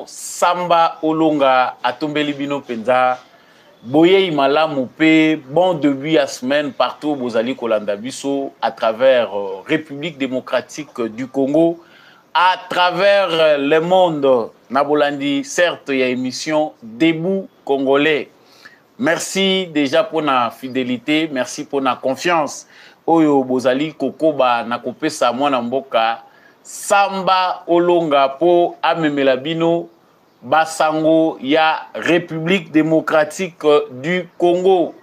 Samba Olonga atombeli bino penza boye malamu pe bon début à semaine partout bozali kolanda biso à travers République démocratique du Congo, à travers le monde. Nabolandi certes il y a émission Debout Congolais. Merci déjà pour la fidélité, merci pour la confiance. Oyo bozali kokoba na kopesa mwana mboka Samba Olonga po amemela bino basango ya République démocratique du Congo.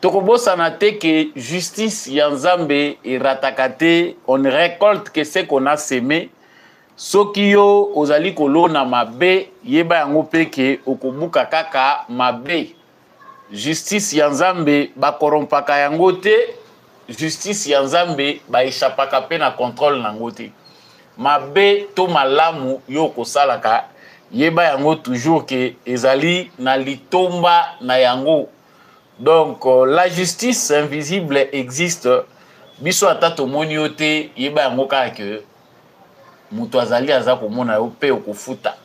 Tokobosa na te que justice ya Nzambe eratakate, on récolte que ce qu'on a semé. Soki yo ozali kolona mabe yeba yango peke okobuka kaka mabe. Justice ya Nzambe ba korompaka yango te, justice ya Nzambe ba échappaka pe na contrôle nango te. Mabe to malamu yo kosalaka yeba yango toujours que ezali na litomba na yango. Donc la justice invisible existe. Biso ata tomoni yo te yeba yango kaka ke mutu azali aza komona yo pe okofuta.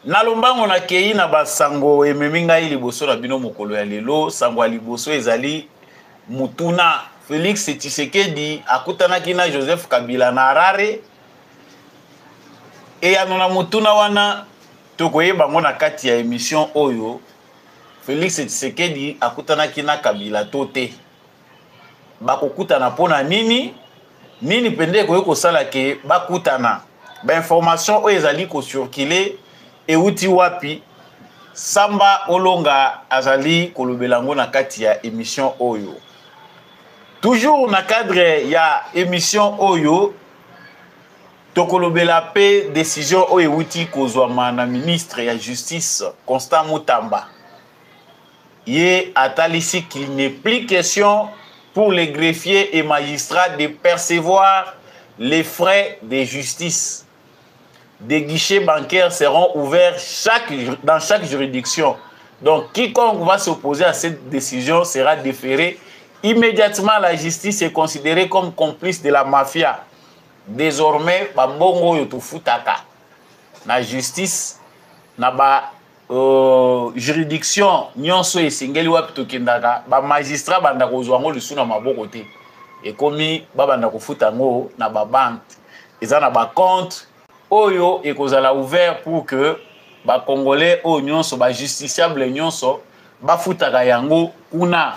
Nalombango na kei na basango ememi ngai liboso na bino mokolo ya lelo. Sango ya liboso ezali mutuna Félix Tshisekedi akutanaki na Joseph Kabila na Harare. E anona mutuna wana tokoyeba ngo na kati ya émission oyo Félix Tshisekedi akutanaki na Kabila tote. Bakokutana pona nini? Nini pende koyo kosala ke bakutana? Ba information oyo ezali ko circuler euti wapi? Samba Olonga azali kolobela ngo na kati ya émission oyo. Toujours na cadre ya émission oyo tokolobela pe décision oyo euti kozwama na ministre ya justice Constant Mutamba. Ye atalisi qu'il n'est plus question pour les greffiers et magistrats de percevoir les frais de justice. Des guichets bancaires seront ouverts dans chaque juridiction. Donc, quiconque va s'opposer à cette décision sera déféré. Immédiatement, la justice est considérée comme complice de la mafia. Désormais, babongo yotufutaka. La justice, na ba juridiction, nyonso esengeli wapi tokendaka, ba magistrat banda kozwango lusu na maboko te. Et komi babanda kofuta ngo na ba banque. Eza na ba compte oyo ekozala ouvert pour que ba congolais oyo nyonso ba justiciable nyonso ba futaka yango kuna.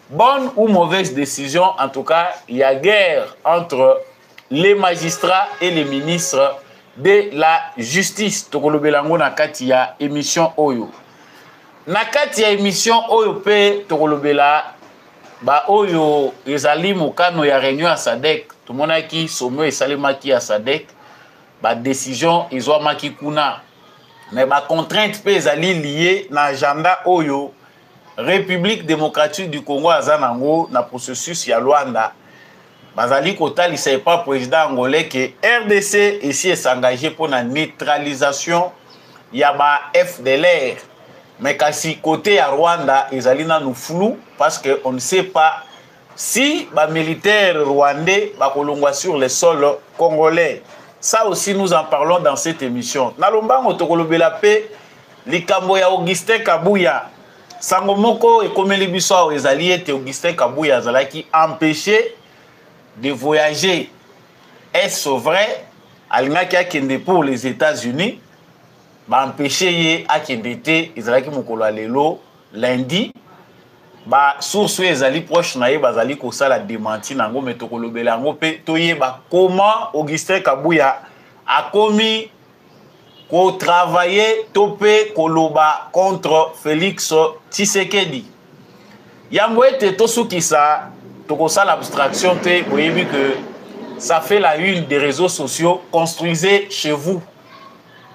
Bonne ou mauvaise décision, en tout cas, il y a guerre entre les magistrats et les ministres de la justice. Tokolobelango na kati ya émission oyo. Na kati ya émission oyo pe tokolobela ba oyo ezali mokano ya réunion ya SADC. Tomonaki somo esalemaki ya SADC. Ba décision ezwamaki kuna. Mais ba contrainte pe ezali lié na agenda oyo République démocratique du Congo azanango na processus ya Luanda. Bazali Kotali c'est pas président angolais que RDC ici est engagé pour la neutralisation yaba FDLR. Mais kasi côté ya Rwanda ezali na nous flou parce que on ne sait pas si ba militaires rwandais ba kolongwa sur le sol congolais. Ça aussi nous en parlons dans cette émission. Nalombango tokolobela pe likambo ya Augustin Kabuya. Sango moko ekomeli biso ezali ete Augustin Kabuya azalaki empêché de voyager. Est-ce vrai? Alingaki akende pour les États-Unis. Ba empêché ye akende te ezalaki mokolo lelo lundi. Ba source ezali proche na ye bazali kosala démenti nango metokolobela ngo pe toyeba comment Augustin Kabuya a commis ko travailler topé koloba contre Félix Tshisekedi. Yango ete tosukisa tokosala l'abstraction te oyebi que ça fait la une des réseaux sociaux. Construisez chez vous.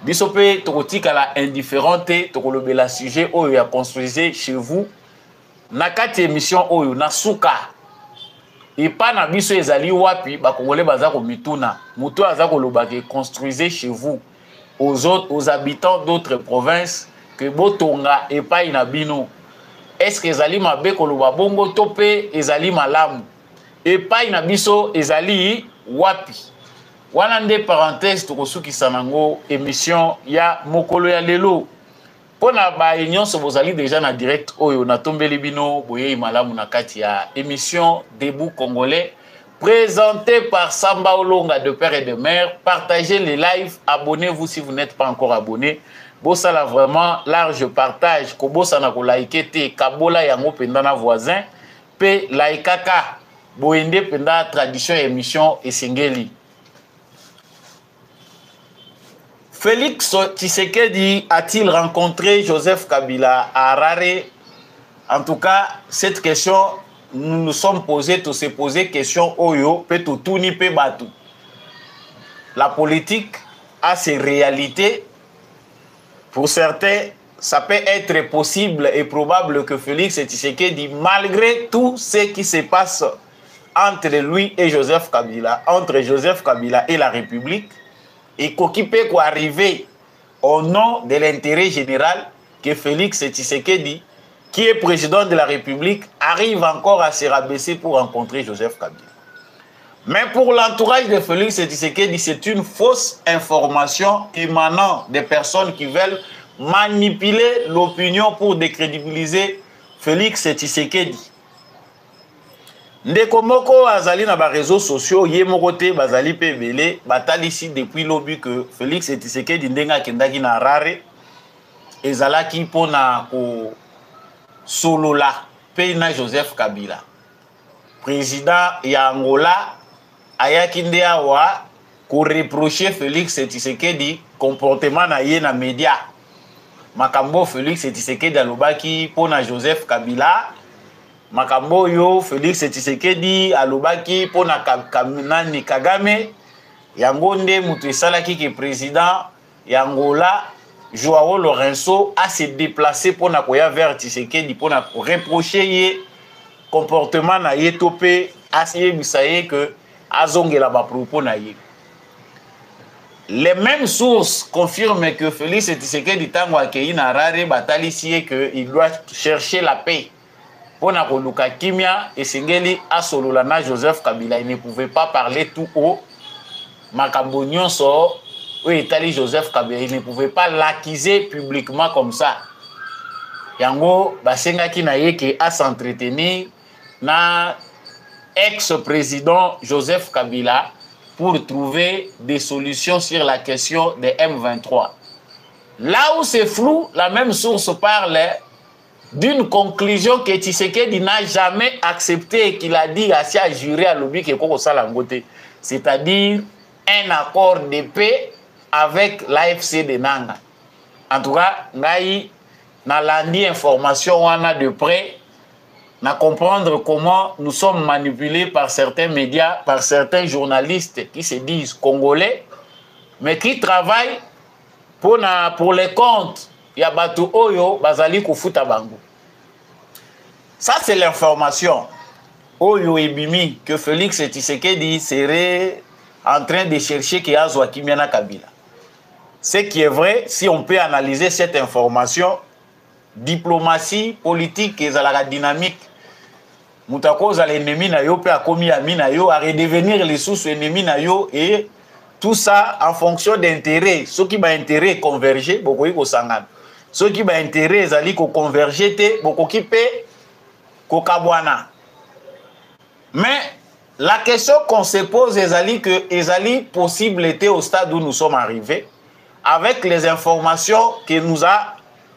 Biso pe tokotika la indifférente tokolobela sujet oyo ya construisez chez vous. Na kati émission oyo na suka. Et pas na biso ezali wapi ba congolais baza ko mituna. Muto aza koloba ke construisez chez vous. Aux habitants d'autres provinces que botonga et pas inabino. Est-ce que ezali mabe koloba bongo tope ezali malamu? Et pas inabiso ezali wapi? wana nde parenthèse tokosukisa nango émission ya mokolo ya lelo pona ba nyonso bozali déjà na direct oyo natombeli bino boyei malamu na kati ya émission Debout Congolais présenté par Samba Olonga de père et de mère. Partagez les lives, abonnez-vous si vous n'êtes pas encore abonné. Bossala vraiment large partage ko bossana ko like te kabola yango pendana voisin pe laikaka boende penda tradition émission esengeli. Félix Tshisekedi a-t-il rencontré Joseph Kabila à Harare? En tout cas, cette question, nous nous sommes posés, tous se poser question oyo, pe tout ni pe batu. La politique a ses réalités. Pour certains, ça peut être possible et probable que Félix Tshisekedi, malgré tout ce qui se passe entre lui et Joseph Kabila, entre Joseph Kabila et la République, et qui peut arriver au nom de l'intérêt général que Félix Tshisekedi, qui est président de la République, arrive encore à se rabaisser pour rencontrer Joseph Kabila. Mais pour l'entourage de Félix Tshisekedi, c'est une fausse information émanant des personnes qui veulent manipuler l'opinion pour décrédibiliser Félix Tshisekedi. Ndeko moko azali na ba réseaux sociaux ye moko te bazali pe belé batali ici depuis lobby que Félix Tshisekedi ndenga kendaki na Harare ezalaki pona ko solola pe na Joseph Kabila président ya Angola ayaki nde awa ko reprocher Félix Tshisekedi comportement na ye na média makambo Félix Tshisekedi alobaki pona Joseph Kabila makambo yo Félix Tshisekedi alobaki pona nani Kagame yango nde mutu esalaki ke président ya Angola Joao Lourenço a se déplacé pona koya vers Tshisekedi pona reprocher ye comportement na ye topé asiyebisa ye que azongela ba propos na ye. Les mêmes sources confirment que Félix Tshisekedi tango akei na Harare batali que il doit chercher la paix. Pona koluka kimia esengeli asolola na Joseph Kabila, il ne pouvait pas parler tout haut. Makambo nyonso o etali Joseph Kabila, il ne pouvait pas l'accuser publiquement comme ça. Yango basengaki na ye ke a s'entretenir na ex-président Joseph Kabila pour trouver des solutions sur la question des M23. Là où c'est flou, la même source parle d'une conclusion que Tshisekedi n'a jamais acceptée et qu'il a dit assez à jurer à l'objet que Koko Salangote, c'est-à-dire un accord de paix avec l'AFC de Nanga. En tout cas, Ngaï n'a landi information wana de près, n'a comprendre comment nous sommes manipulés par certains médias, par certains journalistes qui se disent congolais, mais qui travaillent pour les comptes. Yabatu Oyo, Bazali Kufuta Bango. Ça, c'est l'information. Oyo Ebimi, que Félix Tshisekedi serait en train de chercher Keazwa Kimiana Kabila. Ce qui est vrai, si on peut analyser cette information, diplomatie, politique et la dynamique, Moutako za l'ennemi na yo, pe a commis ami na yo, à redevenir les sous-ennemis na yo, et tout ça en fonction d'intérêt. Ceux qui ont intérêt converger, beaucoup y sangan. Ceux qui ont intérêt, ils allaient converger, beaucoup qui paient, kokabwana. Mais la question qu'on se pose, est possible était au stade où nous sommes arrivés, avec les informations que nous a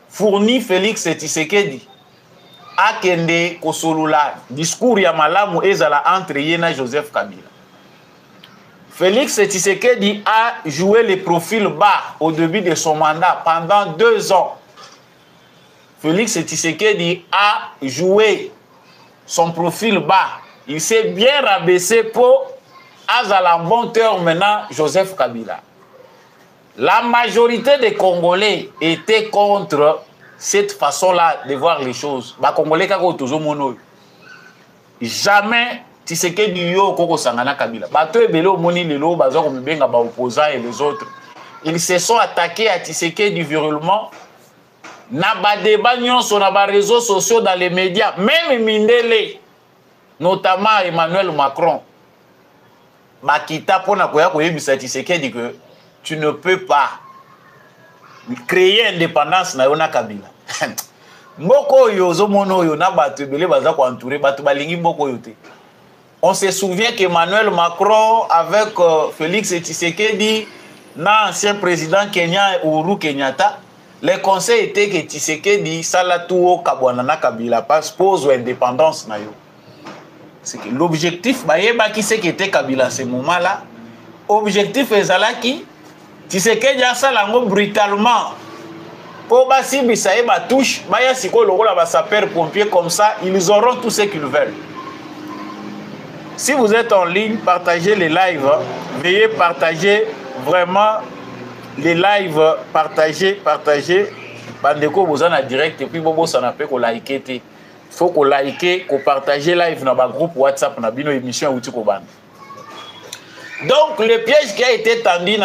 fourni Félix Tshisekedi. Akende Kosolula, discours ya malamu ezala entre yena Joseph Kabila. Félix Tshisekedi a joué le profil bas au début de son mandat pendant 2 ans. Félix Tshisekedi a joué son profil bas. Il s'est bien rabaissé pour azala bon terme maintenant Joseph Kabila. La majorité des Congolais étaient contre cette façon-là de voir les choses. Les Congolais kako toujours mono. Jamais Tshisekedi yo koko sangana Kabila. Bato ebele omoni lelo bazo ko mbenga ba opposants et les autres. Ils se sont attaqués à Tshisekedi violemment. Na ba débat nyonso na ba réseaux sociaux dans les médias, même Mindele, notamment Emmanuel Macron. bakita pona koya koyebisa Tshisekedi que tu ne peux pas créer indépendance na yo na Kabila. Mboko yo zomono yo na bato ebele baza ko entourer bato balingi mboko yo te. On se souvient qu'Emmanuel Macron avec Félix Tshisekedi, l'ancien président Kenya Uhuru Kenyatta, les conseils étaient que Tshisekedi salatuo kabwanana Kabila passe pose indépendance na yo. C'est que l'objectif bayeba qui c'est qui était Kabila à ce moment-là. Objectif ezalaki Tshisekedi asalango brutalement. Pour basi bisaye ba touche, baya siko lokola ba sapeur pompier comme ça, ils auront tout ce qu'ils veulent. Si vous êtes en ligne, partagez les lives. Hein. Veuillez partager vraiment les lives. Partagez. Bandeko, vous en a direct. Et puis, bobo, ça n'a pas qu'on like. Il faut qu'on like, qu'on partage live dans le groupe WhatsApp, dans nos émissions. Donc, le piège qui a été tendu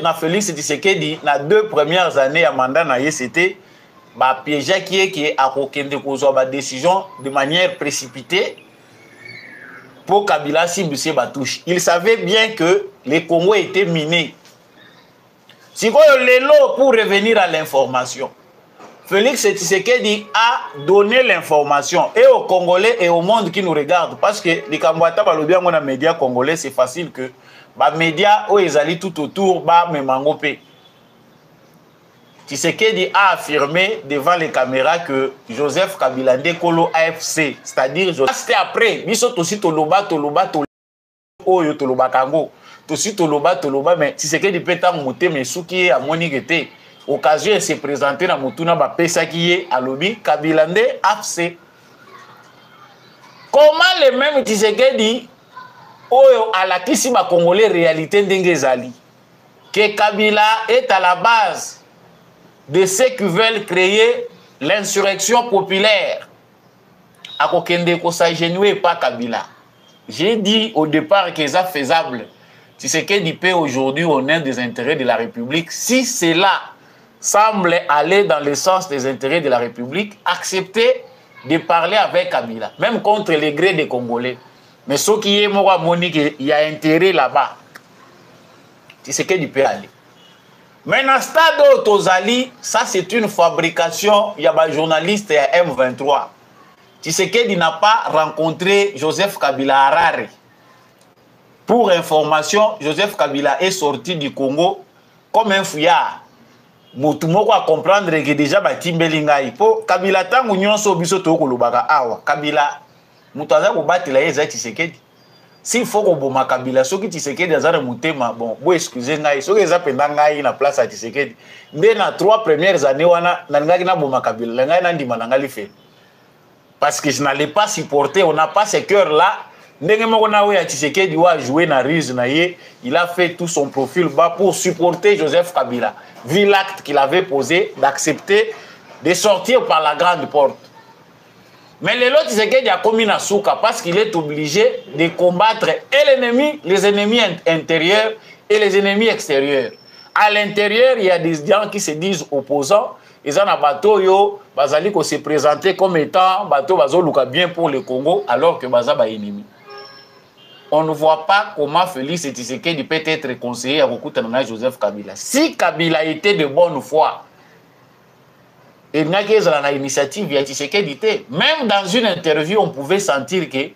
dans Félix Tshisekedi, dans 2 premières années à mandat, c'était le piège qui est à la décision de manière précipitée. Pour Kabila Simbusé Batouche. Il savait bien que les Congo étaient minés. Si vous l'élo pour revenir à l'information, Félix Tshisekedi a donné l'information et aux Congolais et au monde qui nous regarde. Parce que les Kambouata, dans les médias congolais, c'est facile que les médias, ils allaient tout autour, mais mangopé. Tshisekedi a affirmé devant les caméras que Joseph Kabila Ndekolo AFC, c'est-à-dire c'était après, biso tosi toloba oyo toloba kango, tosi toloba mais Tshisekedi peta moté mais souki a monigete, occasion se présenter na mutuna ba pesa qui a lobi Kabila Ndé AFC. Comment les mêmes Tshisekedi oyo alakisi ba Congolais réalité ndenge zali que Kabila est à la base de ceux qui veulent créer l'insurrection populaire. À Kokende Kosagenoué pas Kabila. J'ai dit au départ que c'est faisable. Tshisekedi peut aujourd'hui au nom des intérêts de la République. Si cela semble aller dans le sens des intérêts de la République, accepter de parler avec Kabila, même contre les grés des Congolais. Mais ce qui est moi, Monique, il y a intérêt là-bas. Tshisekedi peut aller. Mais dans le stade Tozali, ça c'est une fabrication, il y a un journaliste à M23. Tshisekedi n'a pas rencontré Joseph Kabila Harare. Pour information, Joseph Kabila est sorti du Congo comme un fouillard. Moutoumoko a comprendre que déjà Batimbelingai. Pour Kabila tango nyonso biso to kolobaka awa. Kabila mutaza ko batela eza Tshisekedi. S'il faut que boma Kabila soki Tshisekedi azara mutema bon bo excusez ngai soki eza penda ngai na place à Tshisekedi ndé na 3 premières années wana na ngaki na boma Kabila ngai na ndima na ngali fait parce que je n'allais pas supporter, on n'a pas ce cœur là ndenge moko na we ya Tshisekedi wa jouer na ruse na ye, il a fait tout son profil bas pour supporter Joseph Kabila vu l'acte qu'il avait posé d'accepter de sortir par la grande porte. Mais l'autre Tshisekedi a commis na souka parce qu'il est obligé de combattre et l'ennemi, les ennemis intérieurs et les ennemis extérieurs. À l'intérieur, il y a des gens qui se disent opposants. Ils ont un bateau yo, bazali ko se présenter comme étant bateau bazoluka bien pour le Congo alors que baza ba ennemi. On ne voit pas comment Félix Tshisekedi peut être conseiller à Rokutana Joseph Kabila. Si Kabila était de bonne foi, et il y a une initiative, même dans une interview, on pouvait sentir que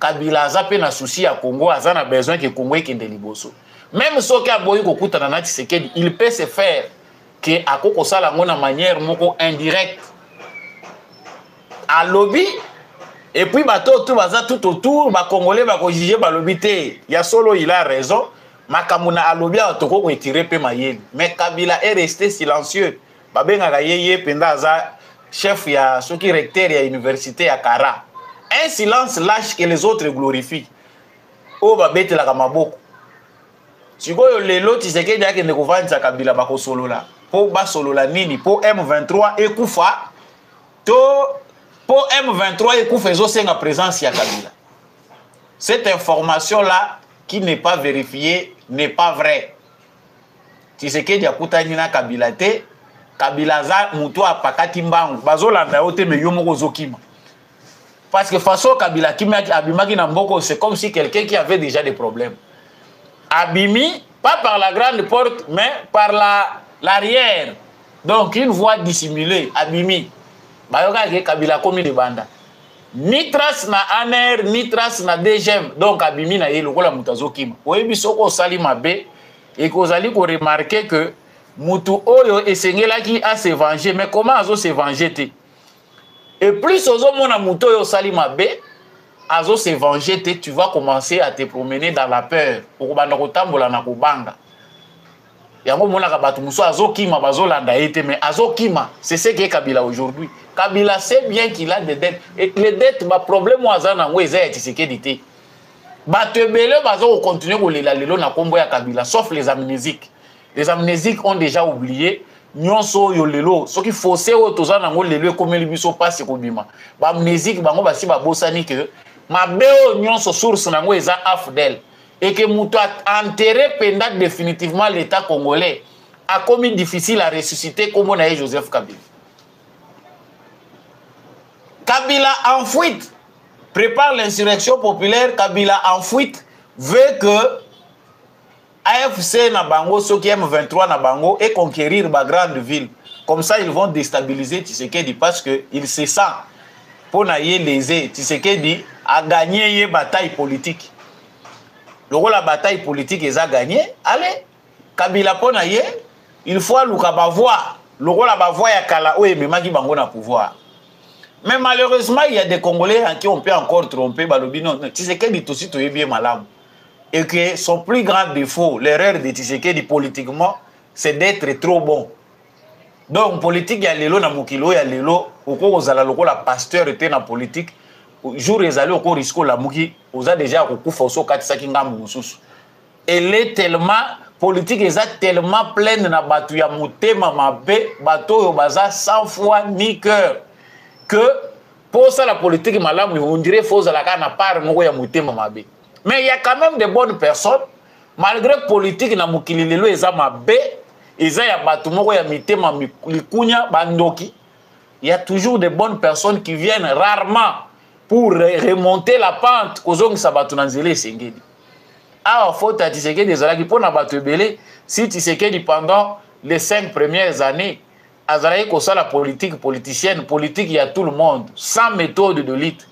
Kabila a un souci à Congo, a besoin que Congo ait des liboso. Même ce qui a besoin de Tshisekedi, il peut se faire que à Koko Sala de manière indirecte à lobby. Et puis tout autour, les Congolais vont juger le lobby. Il y a solo, il a raison. Makamuna a lobby à Toko est tiré pe mayel. Mais Kabila est resté silencieux. Babenga yeye pendaza chef ya soki recteur ya université ya Kara. Un silence lâche que les autres glorifient. O babete la kamaboko. Sikoyo lelo Tshisekedi yake ne kovanza Kabila bako solola. Po ba solola nini po M23 ekufa. To po M23 ekufa ezosenga présence ya Kabila. Cette information là qui n'est pas vérifiée n'est pas vraie. Tshisekedi akutani na Kabila te. Kabila za muto apakati mbangu bazolanda yote me yo moko zokima parce que façon Kabila kimaki abimaki na mboko c'est comme si quelqu'un qui avait déjà des problèmes Abimi, pas par la grande porte, mais par l'arrière. Donc, une voie dissimulée, Abimi. Bayoka ke Kabila komi de banda. Ni trace na ANR, ni trace na DGM. Donc, Abimi na ye lokola mutazo kima. Oyebi soko sali mabe, et kozali ko remarquer que mutu oyo esengelaki a se venger, mais comment azo se venger te? Et plus ozo mona mutu oyo sali mabe, azo se venger te, tu vas commencer à te promener dans la peur. Okobanda kotambola na kobanga. Yango monaka bato muso azo kima bazo landa ete, mais azo kima, c'est ce qu'est Kabila aujourd'hui. Kabila sait bien qu'il a des dettes. Et les dettes, ba problème waza na ngo eza ya Tshisekedi te. Bato ebele bazo continuer kolela lelo na kombo ya Kabila, sauf les amnésiques. Les amnésiques ont déjà oublié. Nyonso yo lelo, soki fossé o toza na ngo lelo ekomeli biso passe kobima. Ba amnésique bango basi ba bosani que mabeo nyonso source na ngo eza afdel. Et que Moutou a enterré pendant définitivement l'État congolais a commis difficile à ressusciter comme on a eu Joseph Kabila. Kabila en fuite prépare l'insurrection populaire. Kabila en fuite veut que AFC na bango, ceux qui aiment 23 na bango et conquérir ma grande ville. Comme ça, ils vont déstabiliser Tshisekedi parce qu'il se sent pour naïe lésé. Tshisekedi a gagné une bataille politique. La bataille politique est gagnée. Allez, Kabila pona ye, il faut luka bavoie. La bavoie ya kala oye mema ki bango na pouvoir. Mais malheureusement, il y a des Congolais qui on peut encore tromper balobi non. Tshisekedi tosi toye bien malam. Et que son plus grand défaut, l'erreur de Tshisekedi politiquement, c'est d'être trop bon. Donc politique ya lelo na mokilo ya lelo, oko ozala lokola pasteur était na politique. Jour ezali oko risque la muki oza déjà kokufa so katisaki ngambu mususu. Elle est tellement politique est tellement pleine na batu ya motema mabe bato yo baza sans foi ni cœur que pour ça la politique malamu on dirait faut la kana part moko ya motema mabe. Mais il y a quand même de bonnes personnes malgré politique na mukili lelo eza mabe eza ya batu moko ya mitema likunya bandoki. Il y a toujours de bonnes personnes qui viennent rarement pour remonter la pente kozongi sabatu nanzele sengedi. Ah, faut à Tshisekedi ezalaki pona batu ebele si Tshisekedi pendant les 5 premières années azalaki kosala politique politicienne, politique il y a tout le monde, sans méthode de lutte.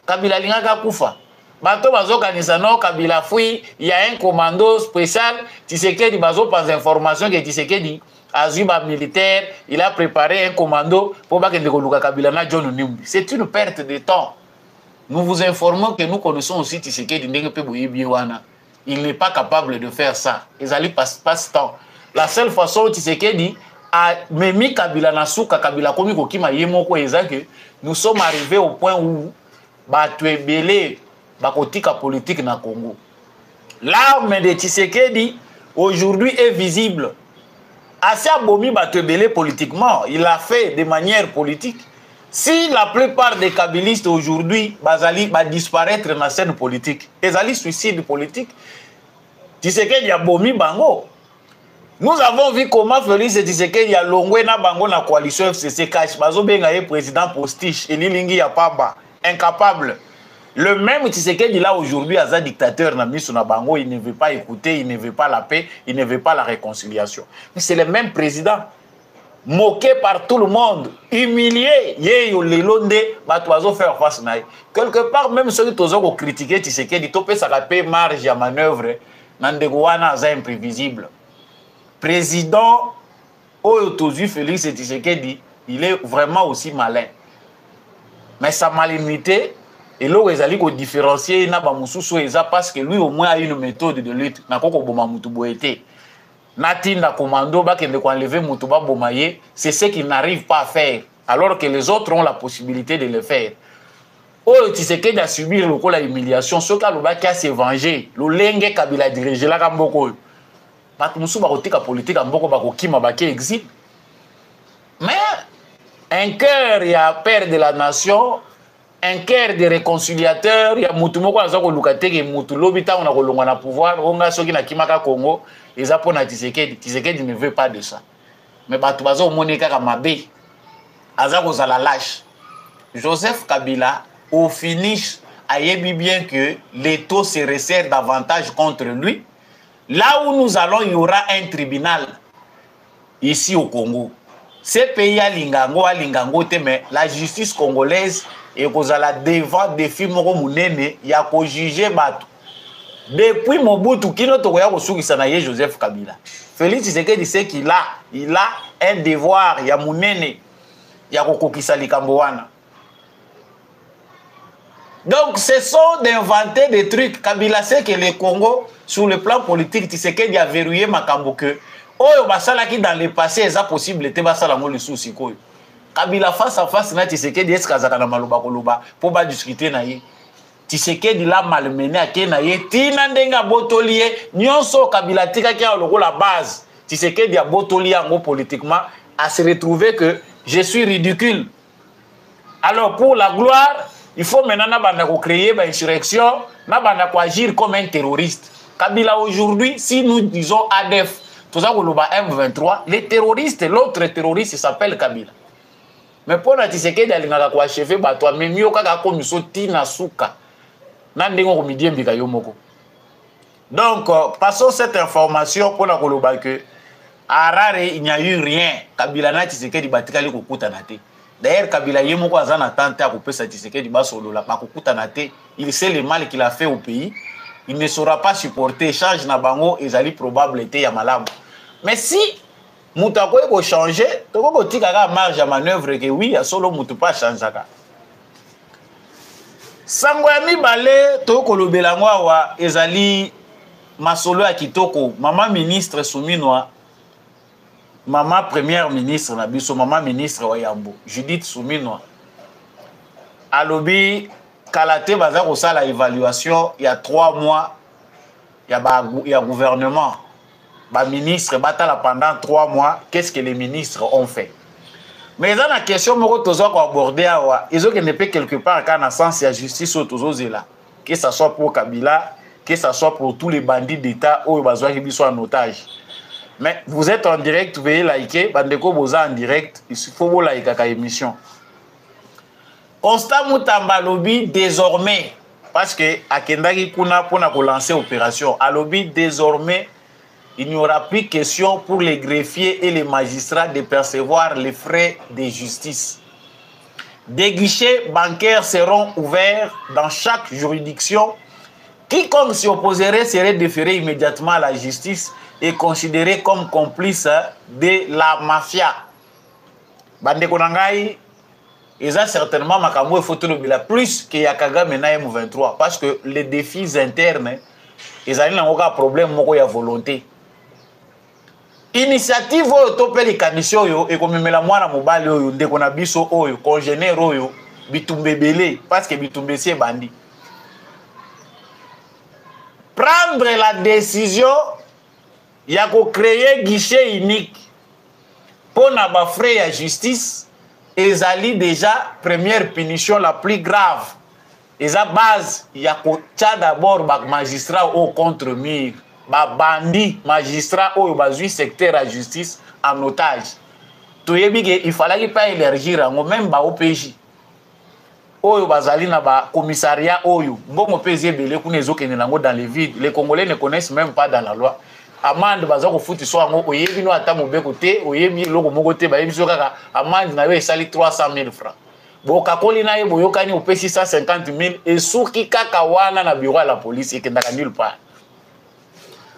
Kabila lingaka kufa. Bato bazokanisa no Kabila fui, il y a un commando spécial, Tshisekedi bazo pas information que Tshisekedi Azuba militaire, il a préparé un commando pour pas que le Kabila na John Nimbi. C'est une perte de temps. Nous vous informons que nous connaissons aussi Tshisekedi ndenge pe boyebi wana. Il n'est pas capable de faire ça. Ils allaient passe temps. La seule façon Tshisekedi a memi Kabila na suka Kabila komi kokima yemoko ezake nous sommes arrivés au point où batu ebele bakotika politique na Congo. L'arme de Tshisekedi aujourd'hui est visible. Assez abomi batu ebele politiquement, il l'a fait de manière politique. Si la plupart des kabilistes aujourd'hui bazali va disparaître dans la scène politique, ils allaient suicide politique, Tshisekedi a bomi bango. Nous avons vu comment Félix Tshisekedi a longé na bango na coalition FCC cash, bazo benga ye président postiche, et Lilingi ya pamba, incapable. Le même Tshisekedi là aujourd'hui a un dictateur na miso na bango, il ne veut pas écouter, il ne veut pas la paix, il ne veut pas la réconciliation. Mais c'est le même président. Moqué par tout le monde, humilié, yeyo lelonde, batoizo faire face naï. Quelque part, même ceux qui ont critiqué Tshisekedi, topé sa paix marge à manœuvre, nandegouana za imprévisible. Président, Oyotozu Félix Tshisekedi, il est vraiment aussi malin. Mais sa malignité, et là où ils allaient différencier, n'a pas moussou parce que lui au moins a une méthode de lutte. N'a pas boma mutuboete. Natinda commando ba kende ko enlever mutuba bomaye, c'est ce qu'il n'arrive pas à faire alors que les autres ont la possibilité de le faire. Oh Tshisekedi a subi la humiliation, ce ka loba qui a se venger, le lenge Kabila diriger la kamboko. Ba musu ba kotika politique amboko ba kokima ba ki exil. Mais un cœur il y a père de la nation, un cœur de réconciliateur, il y a mutu moko aza ko lukate ke mutu lobita on a kolonga na pouvoir, onga soki na kimaka Congo. Les Japonais Tshisekedi ne veut pas de ça. Mais batu bazo monika kamabe. Azako zala lâche. Joseph Kabila au finish a yebi bien que les taux se resserrent davantage contre lui. Là où nous allons, il y aura un tribunal ici au Congo. Ces pays à Lingango, mais la justice congolaise est devant des films il y a juger Batou. Depuis Mobutu, qui n'a pas eu Joseph Kabila. Félix Tshisekedi dit qu'il a un devoir, il y a Mounene, il y a Kokokisa Likamboana. Donc, ce sont d'inventer des trucs. Kabila sait que le Congo, sur le plan politique, Tshisekedi a verrouillé Makambo que Oyo basala qui dans le passé est possible te basala mo le souci ko. Kabila face à face na Tshisekedi est kazaka na maloba koloba pour ba discuter na ye. Tshisekedi la malmené a ke na ye tina ndenga botolie nyonso Kabila tika ki a la base. Tshisekedi a botolie ngo politiquement à se retrouver que je suis ridicule. Alors pour la gloire, il faut maintenant créer une insurrection, agir comme un terroriste. Kabila aujourd'hui, si nous disons ADF, tout ça, M23, les terroristes, l'autre terroriste s'appelle Kabila. Mais pour la Tshisekedi, il y a un chef, mais mieux qu'à commission Tina Souka. Donc, passons cette information pour la Koloba que Harare, il n'y a eu rien. Kabila na Tshisekedi batikali kokutanate. D'ailleurs, Kabila yemoko azana tante à couper sa Tshisekedi basolo la bakokutanate. Il sait le mal qu'il a fait au pays. Il ne saura pas supporter. Change na bango, ezali probable été ya malamu. Mais si Moutako eko changer, toko kotika ka marge à manœuvre que oui, solo mutu pas changer ka. Sango ya mibale toko kolobela ngo awa ezali masolo ya kitoko, maman ministre Souminwa, maman première ministre na biso, maman ministre wa Yambo, Judith Souminwa. Alobi kalate baza ko sala évaluation il y a 3 mois, il y a gouvernement. Les ministres, pendant 3 mois, qu'est-ce que les ministres ont fait? Mais dans la question, ils ont abordé, ils ont quelque part quand sens la justice que ce soit pour Kabila, que ce soit pour tous les bandits d'État ou ils sont en otage. Mais vous êtes en direct, vous pouvez liker, Bandeko Boza en direct, il faut vous liker la émission. Constat Moutamba lobby désormais, parce que à Kendaki Kuna pour lancer l'opération, à lobby désormais, il n'y aura plus question pour les greffiers et les magistrats de percevoir les frais de justice. Des guichets bancaires seront ouverts dans chaque juridiction. Quiconque s'y opposerait serait déféré immédiatement à la justice et considéré comme complice de la mafia. Bande Konangai, ils ont certainement makambo et photo plus que Yakaga mena M23 parce que les défis internes, ils ont un problème, il y a volonté. Initiative oyo topeli kanisi oyo ekomemela mwana mobali oyo ndeko na biso oyo congénère oyo bitumbebele parce que bitumbesi bandi. Prendre la décision ya ko créer guichet unique pour na ba frais ya justice ezali déjà première punition la plus grave. Eza base ya ko tia d'abord ba magistrat au contre mur. Bandi magistrat ou bazui secteur à justice en otage. Il fallait pas élargir même ba OPJ. Oyo bazali na ba commissariat oyo. Bongo PZ belé kunezo kenenango dans les vides. Les Congolais ne connaissent même pas dans la loi. Amande bazako futi so ngo oyebi no ata mobeko te, oyebi loko moko te ba yebiso kaka amande na we sali 300 000 francs. Boka kolina ye boyokani au 650 000 et souki kaka wana na bureau à la police et kendaka nulle part.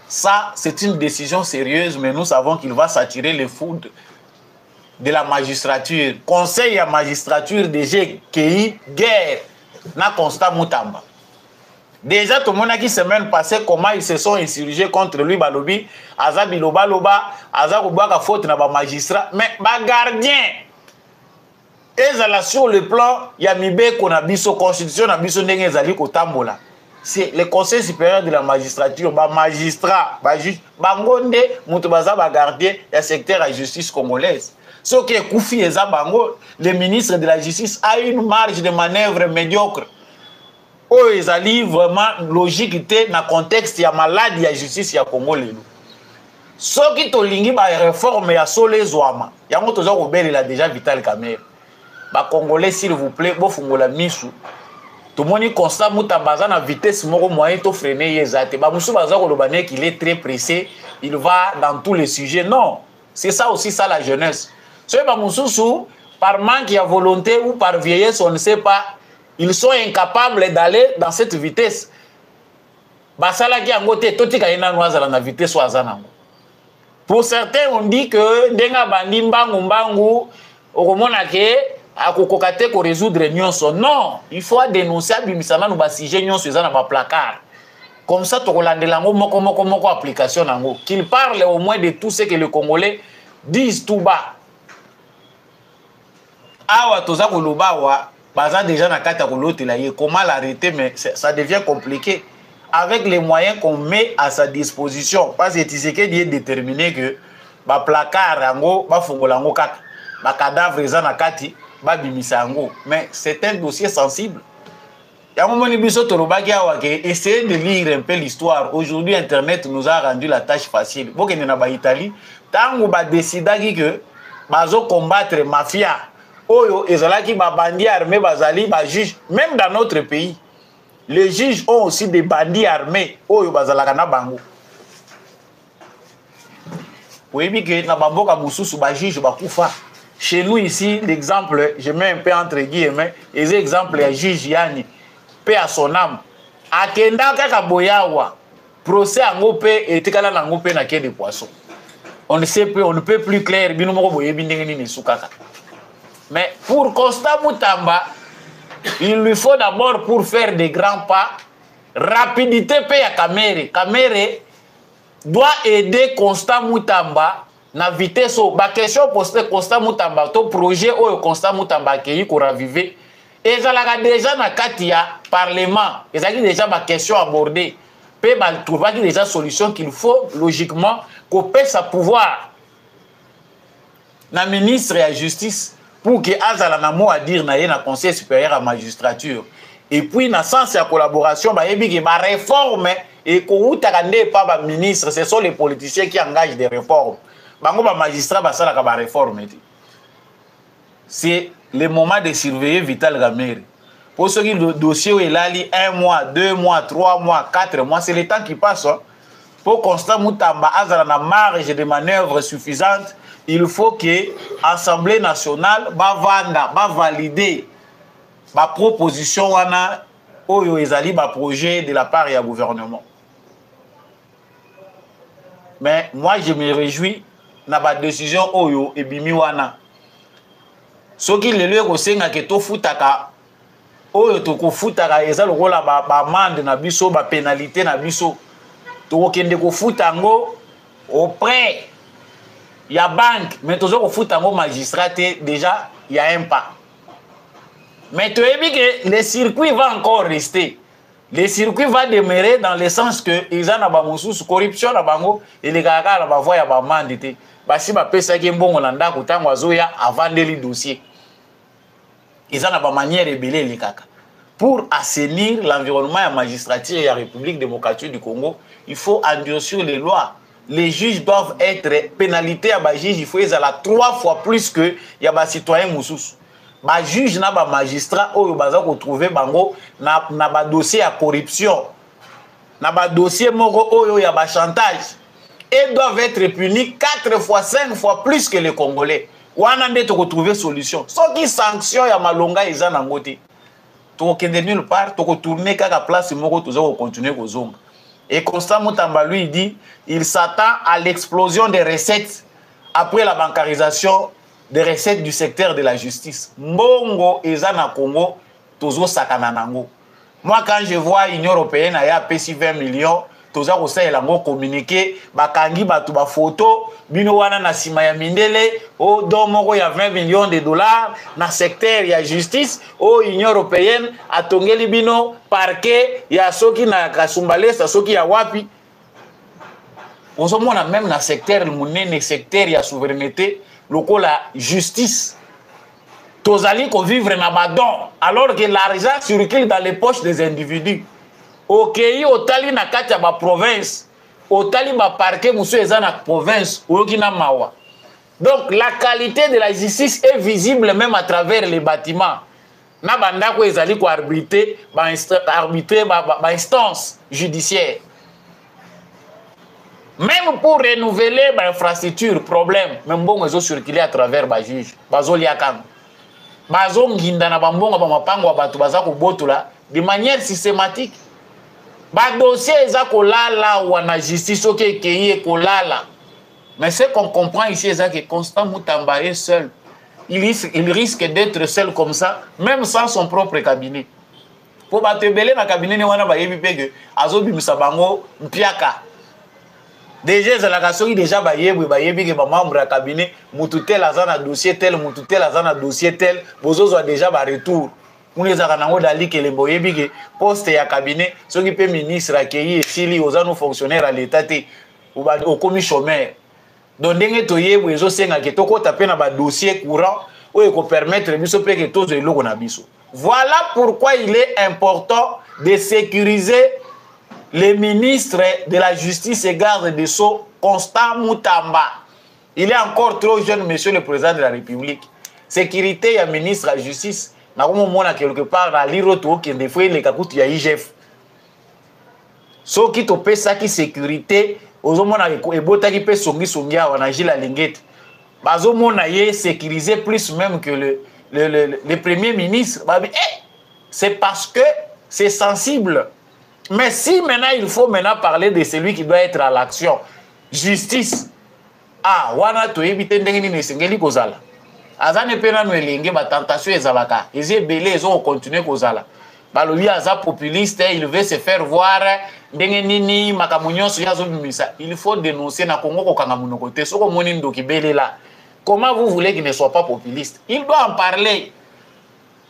Ça, c'est une décision sérieuse, mais nous savons qu'il va s'attirer les foudres de la magistrature. Conseil à magistrature déjà qui guerre n'a constat Moutamba. Déjà, tout le monde qui semaine passée, comment ils se sont insurgés contre lui, Balobi, Azabi Loba, Azabouaka faute na ba magistrat, mais ba gardien. Et là, sur le plan, il y a Mibe qu'on a biso constitution, a biso ndenge zali ko tambola. C'est le conseil supérieur de la magistrature, ba magistrat, ba juge, bangonde, mutubaza ba gardien, le secteur de la justice congolaise. Ce qui est Koufi et Zabango, le ministre de la justice a une marge de manœuvre médiocre. Oh, ils allaient vraiment logique dans le contexte, il y a maladie, il y a justice, il y a Congo. Ce qui est lingi ba réforme ya solé zoama. Yango tozo ko beli la déjà Vital Kamerhe. Ba Congolais s'il vous plaît, bo fungola misu. tout le monde constat Moutamba na vitesse moko moyen to freiner yezate ba musu baza ko lobane qu'il est très pressé, il va dans tous les sujets. Non, c'est ça aussi ça la jeunesse. Ce ba musu par manque de volonté ou par vieillesse, on ne sait pas, ils sont incapables d'aller dans cette vitesse. Basala ki angote toti ka ina noazala na vitesse wazana. Pour certains on dit que denga bandi mbangu okomona ke akokokate ko résoudre nyonso. Non, il faut dénoncer abimisana no ba sujet nyonso ezana ba placard. Comme ça tokolandela ngo moko application nango. Qu'il parle au moins de tout ce que les Congolais disent tout bas. Awa toza koloba wa baza déjà na kata kolotela ye comment l'arrêter, mais ça devient compliqué avec les moyens qu'on met à sa disposition, parce que Tshisekedi est déterminé que ba placard yango ba fongola yango kaka ba cadavre eza na kati ba bimisa yango, mais c'est un dossier sensible. Yango moni biso tolobaki awa ke essayer de lire un peu l'histoire. Aujourd'hui internet nous a rendu la tâche facile. Bokende na ba Italie tango ba décidaki que bazo combattre mafia oyo ezalaki ba bandits armés bazali ba juge. Même dans notre pays les juges ont aussi des bandits armés oyo bazalaka na bango. Oyebi ke na bamboka mususu ba juge ba kufa. Chez nous ici l'exemple, je mets un peu entre guillemets, les exemples ya juge Yani paix à son âme akenda kaka boyawa procès ango pe etikala nango pe na quai de poisson. On ne sait plus, on ne peut plus clair bino moko boyebi ndenge nini sukaka. Mais pour Constant Moutamba, il lui faut d'abord, pour faire des grands pas, rapidité paye à Kamere. Kamere doit aider Constant Moutamba na vitesse. La question postée Constant Moutamba, ton projet ou Constant Moutamba qui est ravivé. Et ça l'a déjà na Katia Parlement. Et ça a déjà ma question abordée. Peut trouver déjà solution qu'il faut logiquement qu'on puisse sa pouvoir. Na ministre de la justice. Pour que azala na mot à dire na ye na conseil supérieur à magistrature. Et puis na sens de collaboration ba yebi ki ba réforme et ko utaka nde pa ba ministre, ce sont les politiciens qui engagent des réformes. Bango ba magistrat ba sala ka ba réforme. C'est le moment de surveiller Vital Kamerhe. Pour ceux qui le dossier est là 1 mois, 2 mois, 3 mois, 4 mois, c'est le temps qui passe. Hein. Pour Constant Moutamba azala na marge de manœuvre suffisante. Il faut que l'Assemblée nationale va valider la proposition wana oyo ezali ba projet de la part du gouvernement. Mais moi je me réjouis na ba décision oyo ebimi wana. Soki lelo ko senga ke to futaka oyo to ko futaka ezalo kola ba amende na biso ba pénalité na biso to kende ko futango auprès il y a banque, mais toujours au foot en magistrat, déjà, il y a un pas. Mais tu as vu que le circuit va encore rester. Le circuit va demeurer dans le sens que ils ont la corruption et les gars la voie à mandité. Si ma pesa qui est bon Holanda, avant de les dossiers. Ils ont la manière de béler les caca. Pour assainir l'environnement et la magistrature et la République démocratique du Congo, il faut endurcir les lois. Les juges doivent être pénalités à les juges, il faut être 3 fois plus que les citoyens moussous. Les juges na ba magistrat ou baza ko trouver bango na ba dossier à corruption. Na ba dossier moko oyo ya ba chantage. Et doivent être punis 4 fois 5 fois plus que les Congolais. Wana nde to trouver solution. Sans qui sanction ya malonga eza na ngote. To kende nulle part, to tourner kaka place moko to zo continuer ko zonga. Et Constant Moutamba lui dit il s'attend à l'explosion des recettes après la bancarisation des recettes du secteur de la justice. Mbongo ezana Congo tozo sakana nango. Moi quand je vois l'Union européenne a payé 20 millions, toza ko sa elango communiquer bakangi batu ba photo bino wana na sima ya mindele o do moko ya 20 millions de dollars na secteur ya justice o Union européenne atongeli bino parquet ya soki na Kasumbalesa soki ya wapi. On se mona même na secteur monene secteur ya souveraineté lokola justice tozali ko vivre na badon alors que l'argent circule dans les poches des individus. Ok, au tali na kati ba province, au tali ba parquet monsieur eza na province, ou na mawa. Donc la qualité de la justice est visible même à travers les bâtiments. na bandako ezali ko arbitrer ba instance judiciaire. Même pour renouveler l'infrastructure, problème, même bon ils ont circulé à travers ba juge, bazo liakam. Bazo nginda na bambonga ba mapango batu baza ko botola de manière systématique. Ba dossier eza ko lala ou na justice oké keye ko lala. Mais ce qu'on comprend ici c'est que Constant Mutamba est seul. Il risque d'être seul comme ça, même sans son propre cabinet. Pour batebele na cabinet ne wana ba yebi pege azo bimisa bango mpiaka. Déjà la soki déjà ba yebi ke ba membre ya cabinet mututel azana dossier tel mututel azana dossier tel bozozo déjà ba retour. Uneza kanango dali ke lembo yebi ke poste ya cabinet soki pe ministre akei esili ozano fonctionnaire à l'état te ou ba au commis chômeur. Donc ndenge toyebwe ezo senga ke tokota pe na ba dossier courant oyo ko permettre biso pe ke tozo eloko na biso. Voilà pourquoi il est important de sécuriser le ministre de la Justice et garde des Sceaux, Constant Mutamba. Il est encore trop jeune, monsieur le président de la République. Sécurité, il y a ministre de la Justice. Nous avons quelque part dans l'Iroto qui est des fois les kakouti ya IGF. Ce qui te paie ça qui sécurité, aux hommes et bota qui paie songi à Wanajila Lingette. Bazo mona yé sécurisé plus même que le premier ministre. C'est parce que c'est sensible. Mais si maintenant il faut parler de celui qui doit être à l'action, justice. Ah, wana to ebite ndenge ni sengeli kozala. Azane pena no elenge ba tentation ezalaka. Eze belé ezo continuer kozala. Balobi aza populiste, il veut se faire voir ndenge nini makamunyo so yazo bimisa. Il faut dénoncer na Congo ko kanga munoko te soko moni ndoki belela. Comment vous voulez qu'il ne soit pas populiste? Il doit en parler.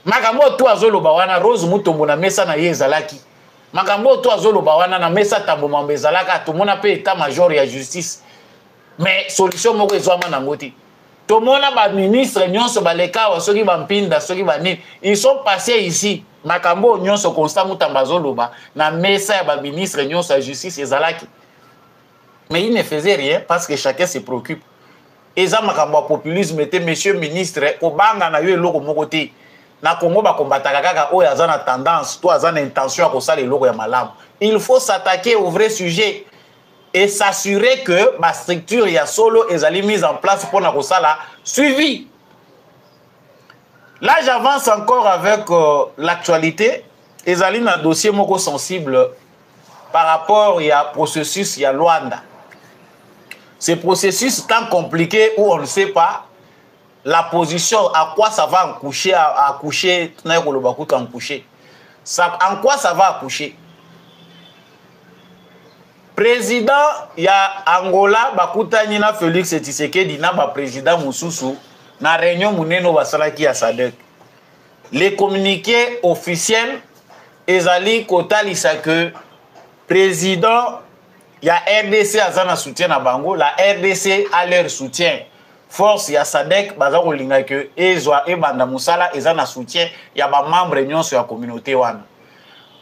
Makambo to azoloba wana Rose Mutombo na mesa na ye ezalaki. Makambo to azoloba wana na mesa tambo mambezalaka to mona pe état major ya justice. Mais solution moko ezwama na ngoti. To mona ba ministre nyonso baleka wa soki ba mpinda soki ba nini. Ils sont passés ici. Makambo nyonso Constant Mutamba zoloba na mesa ya ba ministre nyonso ya justice ezalaki. Mais il ne faisait rien parce que chacun se préoccupe. Eza makambo populisme était monsieur ministre ko banga na yo eloko moko te. Na Congo ba kombataka kaka oyo azana tendance to azana intention ya kosala eloko ya malamu. Il faut s'attaquer au vrai sujet et s'assurer que ma structure ya solo ezali mise en place pour na kosala suivi. Là j'avance encore avec l'actualité. Ezali na dossier moko sensible par rapport ya processus ya Luanda. Ce processus tant compliqué où on ne sait pas la position, à quoi ça va accoucher, accoucher, en quoi ça va accoucher. Président, il y a Angola, Bakuta Nina Félix Tshisekedi, na ba président Moussousou, na réunion Mouneno Basalaki à Sadek. Les communiqués officiels, ezali kotalisa que président, il y a RDC Azana soutien à Bango, la RDC a leur soutien. Force ya Sadek baza kolinga que ezwa e banda musala ezana soutien ya ba membre nyonso sur la communauté wana.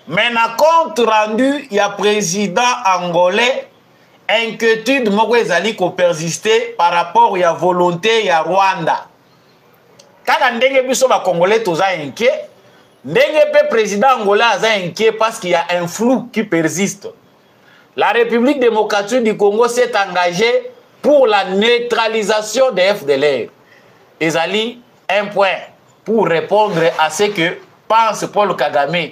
Mais na compte rendu ya président angolais inquiétude moko ezali ko persister par rapport ya volonté ya Rwanda. Kaka ndenge biso ba congolais toza inquiet, ndenge pe président angolais aza inquiet parce qu'il y a un flou qui persiste. La République démocratique du Congo s'est engagée pour la neutralisation des FDLR. Ezali, un point pour répondre à ce que pense Paul Kagame.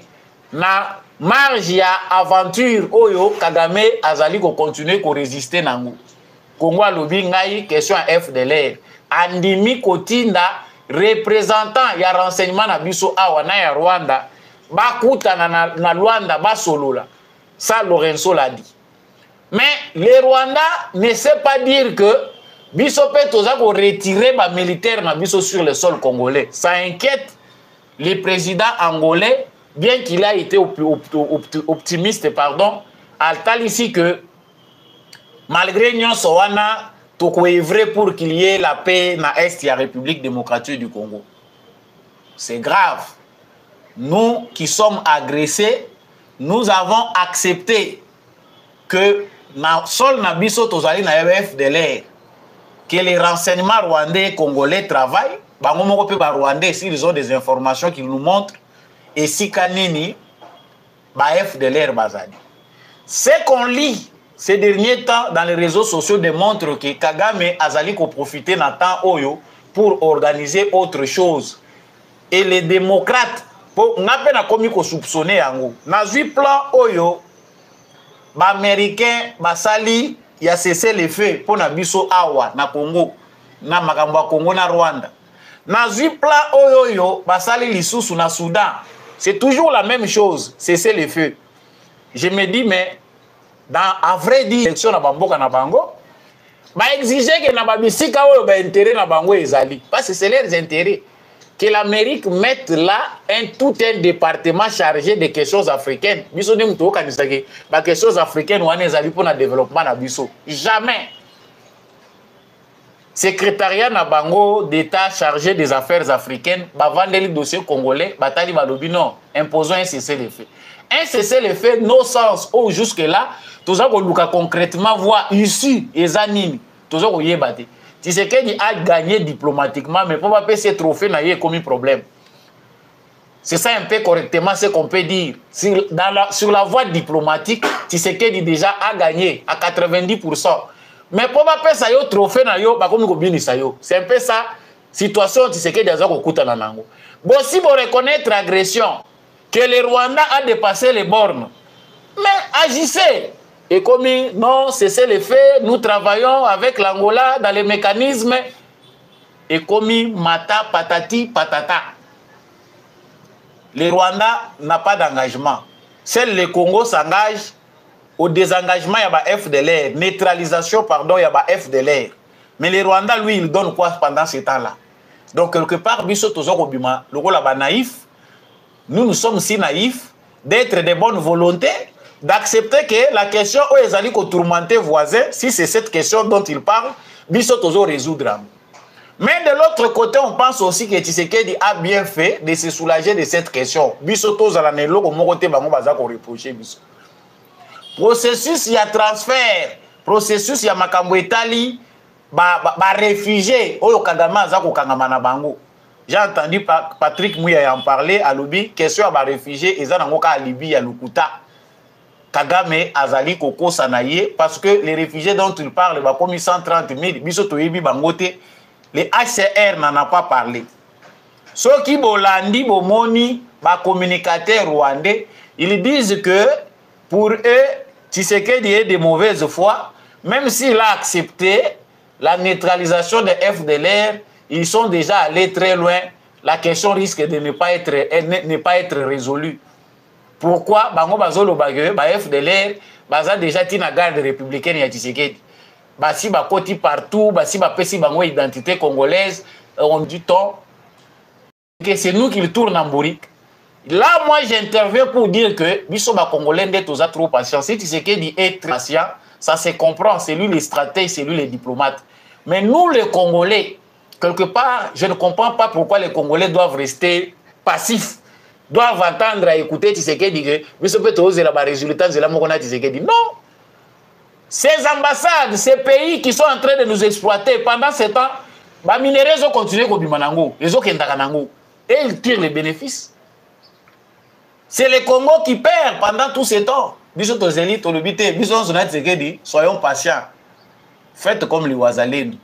Na marge ya aventure oyo Kagame azali ko continuer ko résister nango. Congo alobi ngai question FDLR. Andimi kotinda représentant ya renseignement na biso awa na ya Rwanda bakuta na Luanda basolola. Ça Lorenzo l'a dit. Mais les Rwandais ne savent pas dire que Bissopé Toza ko retirer les militaires na biso sur le sol congolais. Ça inquiète le président angolais, bien qu'il a été optimiste, pardon, à tel ici que malgré Nyon Sowana, toko est vrai pour qu'il y ait la paix dans l'Est de la République démocratique du Congo. C'est grave. Nous qui sommes agressés, nous avons accepté que na sol na biso tozali na FDLR, que les renseignements rwandais et congolais travaillent, bango moko pe ba Rwandais s'ils ont des informations qu'ils nous montrent et si kanini ba FDLR bazali. Ce qu'on lit ces derniers temps dans les réseaux sociaux démontre que Kagame azali ko profiter na temps oyo pour organiser autre chose. Et les démocrates pour ngape na komi ko soupçonner yango. Na zui plan oyo ba américain basali ya cessé les feux pour na biso awa na Congo na makambo ya Congo na Rwanda. Na zui plan oyo basali lisusu na Soudan. C'est toujours la même chose, cesser les feux. Je me dis mais à vrai dire, l'élection na bamboka na bango, ba exiger que na babisika oyo ba intérêt na bango ezali. Parce que c'est leurs intérêts. Que l'Amérique mette là tout un département chargé des questions africaines. Biso ne muto kanisa ke ba questions africaines wana ezali pour na développement na biso. Jamais. Secrétariat na bango d'État chargé des affaires africaines, ba vandeli dossier congolais, batali balobi non, imposons un cessez-le-feu. Un cessez-le-feu, no sens, ou jusque-là, tout ça qu'on concrètement voir ici, les animes, tout ça qu'on y est battu. Tu sais qu'il a gagné diplomatiquement, mais pour pas ces trophées, il y a comme un problème. C'est ça un peu correctement ce qu'on peut dire. Sur la voie diplomatique, tu sais qu'il déjà a gagné à 90%. Mais pour pas faire ça, il y a trophée, c'est un peu ça. Situation, tu sais qu'il y a des gens qui ont. Bon, si vous reconnaissez l'agression, que le Rwanda a dépassé les bornes, mais agissez. Et comme non, cessez les faits, nous travaillons avec l'Angola dans les mécanismes. Et comme mata patati patata. Le Rwanda n'a pas d'engagement. Seul le Congo s'engage au désengagement, il y a ba FDLR, neutralisation, pardon, il y a ba FDLR. Mais le Rwanda, lui, il donne quoi pendant ce temps-là? Donc, quelque part, Bisso Tozo Kobima, le rôle là naïf, nous sommes si naïfs d'être de bonne volonté, d'accepter que la question où ils allaient tourmenter voisins, si c'est cette question dont ils parlent, Bisso Tozo résoudra. Mais de l'autre côté, on pense aussi que Tshisekedi a bien fait de se soulager de cette question. Bisso Tozo la nelo comme côté bango baza ko reprocher Bisso. Processus il y a transfert, processus il y a makambo etali ba réfugié oyo Kagame aza ko kangama na bango. J'ai entendu Patrick Mouya en parler à Lobi, question à ba réfugié eza nango ka Libye ya Lukuta. Kagame azali koko sanaye parce que les réfugiés dont il parle ba comme 130 000 biso toyebi bangote. Les HCR n'en a pas parlé. Ceux qui bolandi bomoni ba communicateurs rwandais, ils disent que pour eux Tshisekedi est de mauvaise foi, même s'il a accepté la neutralisation des FDLR, ils sont déjà allés très loin. La question risque de ne pas être résolue. Pourquoi bango bazolo bagé ba FDLR baza déjà tina garde républicaine ya Tshisekedi. Basi ba koti partout, basi ba pesi bango identité congolaise, on dit ton que c'est nous qui le tourne en bourrique. Là moi j'interviens pour dire que biso ba congolais d'être aux trop patients. Si Tshisekedi est très patient, ça se comprend, c'est lui les stratèges, c'est lui les diplomates. Mais nous les Congolais, quelque part, je ne comprends pas pourquoi les Congolais doivent rester passifs. Doivent attendre à écouter Tshisekedi que biso peut oser la résultat de la mokona Tshisekedi. Non. Ces ambassades, ces pays qui sont en train de nous exploiter pendant ce temps, les minéraux ont continué à bimanango, ils ont kendakanango et ils tirent les bénéfices. C'est le Congo qui perd pendant tout ce temps. Biso tozeli tolobité, biso zonat Tshisekedi, soyons patients. Faites comme les Ouazalènes.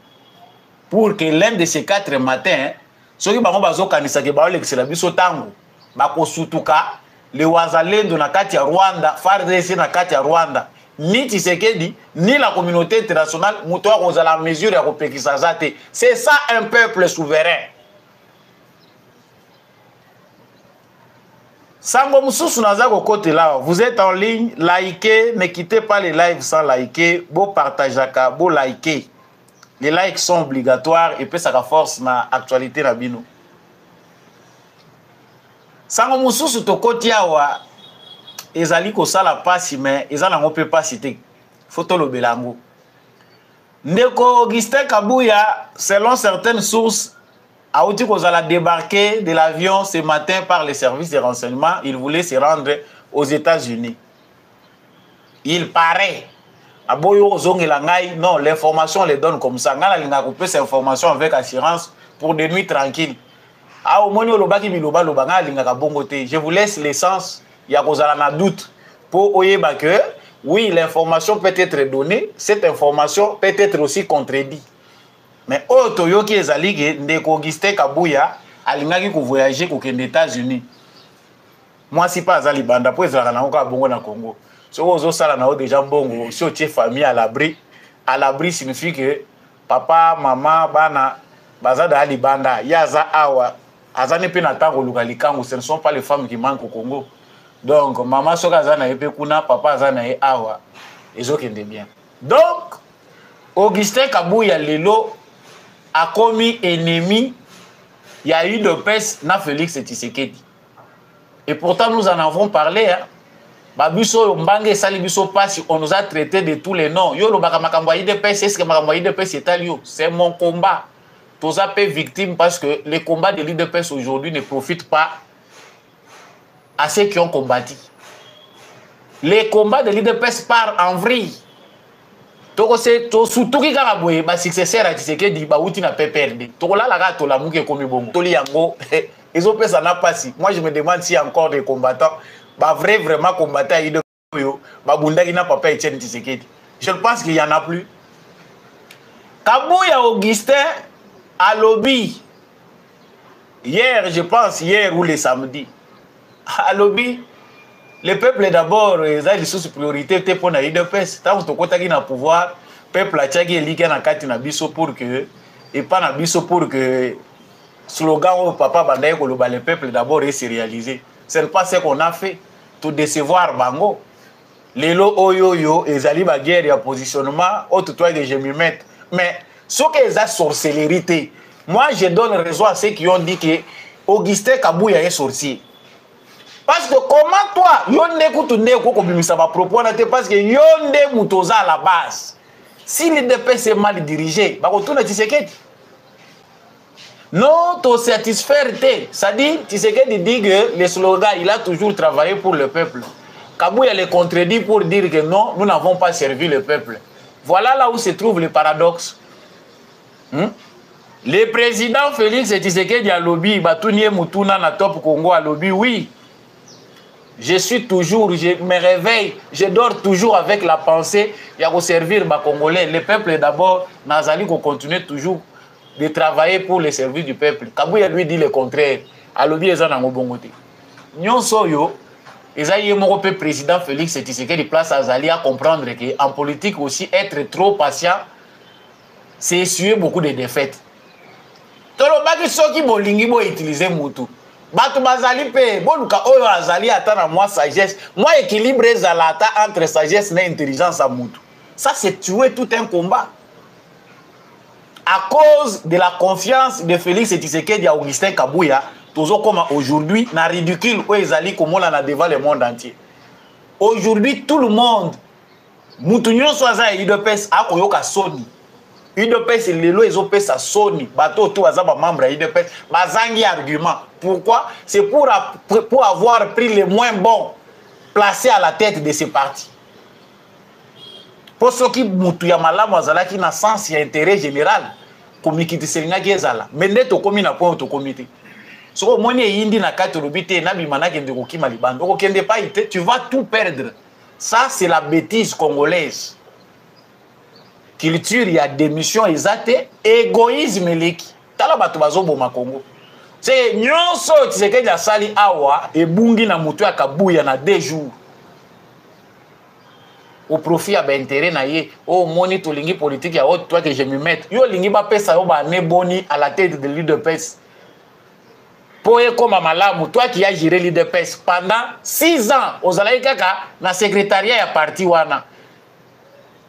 Pour que l'un de ces 4 matins, ceux qui bango bazo kanisa ke baolek c'est la biso tango, bako sutuka les Ouazalènes na kati ya Rwanda, FARDC na kati ya Rwanda. Ni Tshisekedi, ni la communauté internationale, à la mesure de c'est ça un peuple souverain. Sango Moussous Nazako côté là, vous êtes en ligne, likez, ne quittez pas les lives sans liker, beau partageaka, beau liker. Les likes sont obligatoires et puis ça force na actualité na bino. Sango Moussous to côté awa ezali ko sala pasi mais ezana ngo pe pasi te photo lo belango ndeko Augustin Kabuya selon certaines sources a outi ko zala débarquer de l'avion ce matin par les services de renseignement, il voulait se rendre aux États-Unis. Il paraît aboyo zongela ngai non, l'information les donne comme ça ngala linga couper cette information avec assurance pour des nuits tranquilles. Ah, au moins, je vous laisse l'essence, il y a un doute. Pour oyeba que, oui, l'information peut être donnée, cette information peut être aussi contredite. Mais autre yoki ezali ndeko Augustin Kabuya alingaki ko voyager ko kende États-Unis. Moi si pas azali banda po ezala na ko bongo na Congo. So ozo sala na o déjà bongo, si o tie famille à l'abri signifie que papa, maman, bana bazada ali banda, yaza awa, azane pe na tango lukalikango, ce ne sont pas les femmes qui manquent au Congo. Donc maman soka azana epe kuna, papa azana e awa, ezo kende bien. Donc Augustin Kabuya lelo a commis ennemi, il y a eu de peste na Félix Tshisekedi. Et pourtant, nous en avons parlé. Hein. Babiso, Mbange, Salibiso, Passi, on nous a traité de tous les noms. Yo, le Bakamakambouaï de peste, est-ce que Makamboaï de peste est allié? C'est mon combat. Tous ça peut victime parce que les combats de l'IDPS aujourd'hui ne profitent pas à ceux qui ont combattu. Les combats de l'IDPS partent en vrille. Surtout qui a ba successeur à Tshisekedi ba outi na PPRD. Tokola la gato la muke komi bongo. Toli yango ils ont ça n'a pas si. Moi je me demande si encore des combattants ba vraiment combattants de yo ba bundaki na papa Etienne Tshisekedi. Je pense qu'il y en a plus. Kabuya Augustin à lobby hier, je pense hier ou le samedi. À lobby le peuple d'abord, ils ont des priorités pour la IDPS. Tant que tu as pouvoir, le peuple a tchagi ligue na kati na biso pour que et pas na biso pour que slogan au papa bandaye ko le peuple d'abord est réalisé. C'est pas ce qu'on a fait tout décevoir bango. Lelo oyoyo ezali ba guerre ya positionnement autre toi que je m'y mette. Mais ce que les sorcellerie, moi je donne raison à ceux qui ont dit que Augustin Kabuya est sorcier. Parce que comment toi, yonde kutunde koko bimisa ba propos na te parce que yonde mutoza à la base. Si l'IDPS est mal dirigé, ba kotuna Tshisekedi. Non, to satisfaire te. Ça dit, Tshisekedi dit que le slogan, il a toujours travaillé pour le peuple. Kabuya le contredit pour dire que non, nous n'avons pas servi le peuple. Voilà là où se trouve le paradoxe. Le président Félix Tshisekedi a lobby, Batounie Mutuna na top Congo a lobby, oui. Je suis toujours, je me réveille, je dors toujours avec la pensée, il y a servir les Congolais. Le peuple d'abord, Nazali qu'on continue toujours de travailler pour le service du peuple. Kabuya lui dit le contraire. Alobi les gens ont bon côté. Nyon soyo, Esaïe Morope président Félix Tshisekedi place Azali à comprendre qu'en politique aussi, être trop patient, c'est essuyer beaucoup de défaites. Tolobaki soki bolingi bo utiliser mutu. Batu bazali pe boluka oyo azali ata na moi sagesse moi équilibre ezalata entre sagesse et intelligence à mutu. Ça c'est tuer tout un combat à cause de la confiance de Félix Tshisekedi à Augustin Kabuya. Toujours comme aujourd'hui na ridicule oyo ezali komona na devant le monde entier. Aujourd'hui tout le monde mutu nyonso aza UDPS akoyoka soni. UDPS lelo ezopesa soni bato to azaba membre ya UDPS bazangi argument. Pourquoi? C'est pour avoir pris les moins bons placés à la tête de ces partis. Pour ceux qui mutu ya malamu azalaki na sens ya intérêt général komikiti selingaki ezala mais nde tokomi na point tokomite. So moni yindi na kati lobite na bimana kende kokima libanda okende pa ite tu vas tout perdre. Ça c'est la bêtise congolaise. Culture ya démission ezate égoïsme leki tala bato bazoboma Congo. C'est nyonso Tshisekedi asali awa ebungi na mutu ya Kabuya na 2 jours. Au profit ya intérêt na ye o moni to lingi politique ya autre toi que je me mette. Yo lingi ba pesa yo ba ne boni à la tête de l'UDPS. Pour y comme malamu toi qui a géré l'UDPS pendant 6 ans ozalaki kaka na secrétariat ya parti wana.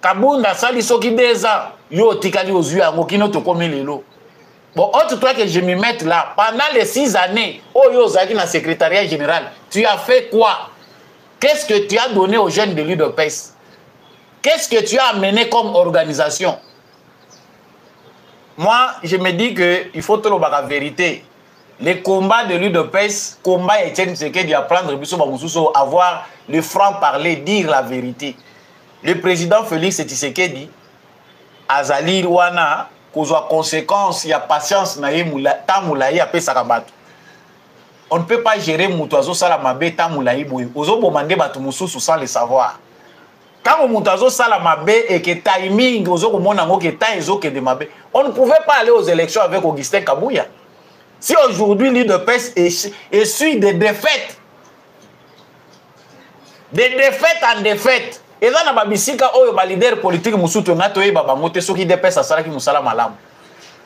Kabunda sali soki 2 ans yo tikali ozui yango kino to komi lelo. Bon, autre toi que je me mette là, pendant les 6 années, oh yo zaki na secrétariat général, tu as fait quoi? Qu'est-ce que tu as donné aux jeunes de l'UDPS? Qu'est-ce que tu as amené comme organisation? Moi, je me dis qu'il faut tout la vérité. Les combats de l'UDPS, combat Etienne Tshisekedi à prendre avoir le franc-parler, dire la vérité. Le président Félix Tshisekedi, Azali Wana, kozwa conséquence ya patience na ye ta mulayi apesaka bato. On ne peut pas gérer mutu azosala mabe ta mulayi boye ozoboma nde bato mosusu sans le savoir. Quand mutu azosala mabe et que timing ozokomona ngo ke temps ezokende mabe, on ne pouvait pas aller aux élections avec Augustin Kabouya. Si aujourd'hui l'UDPS essuie des défaites en défaites, et là na babisika oyo ba leader politique musutu ngato yeba bango te soki UDPS asalaki musala malamu.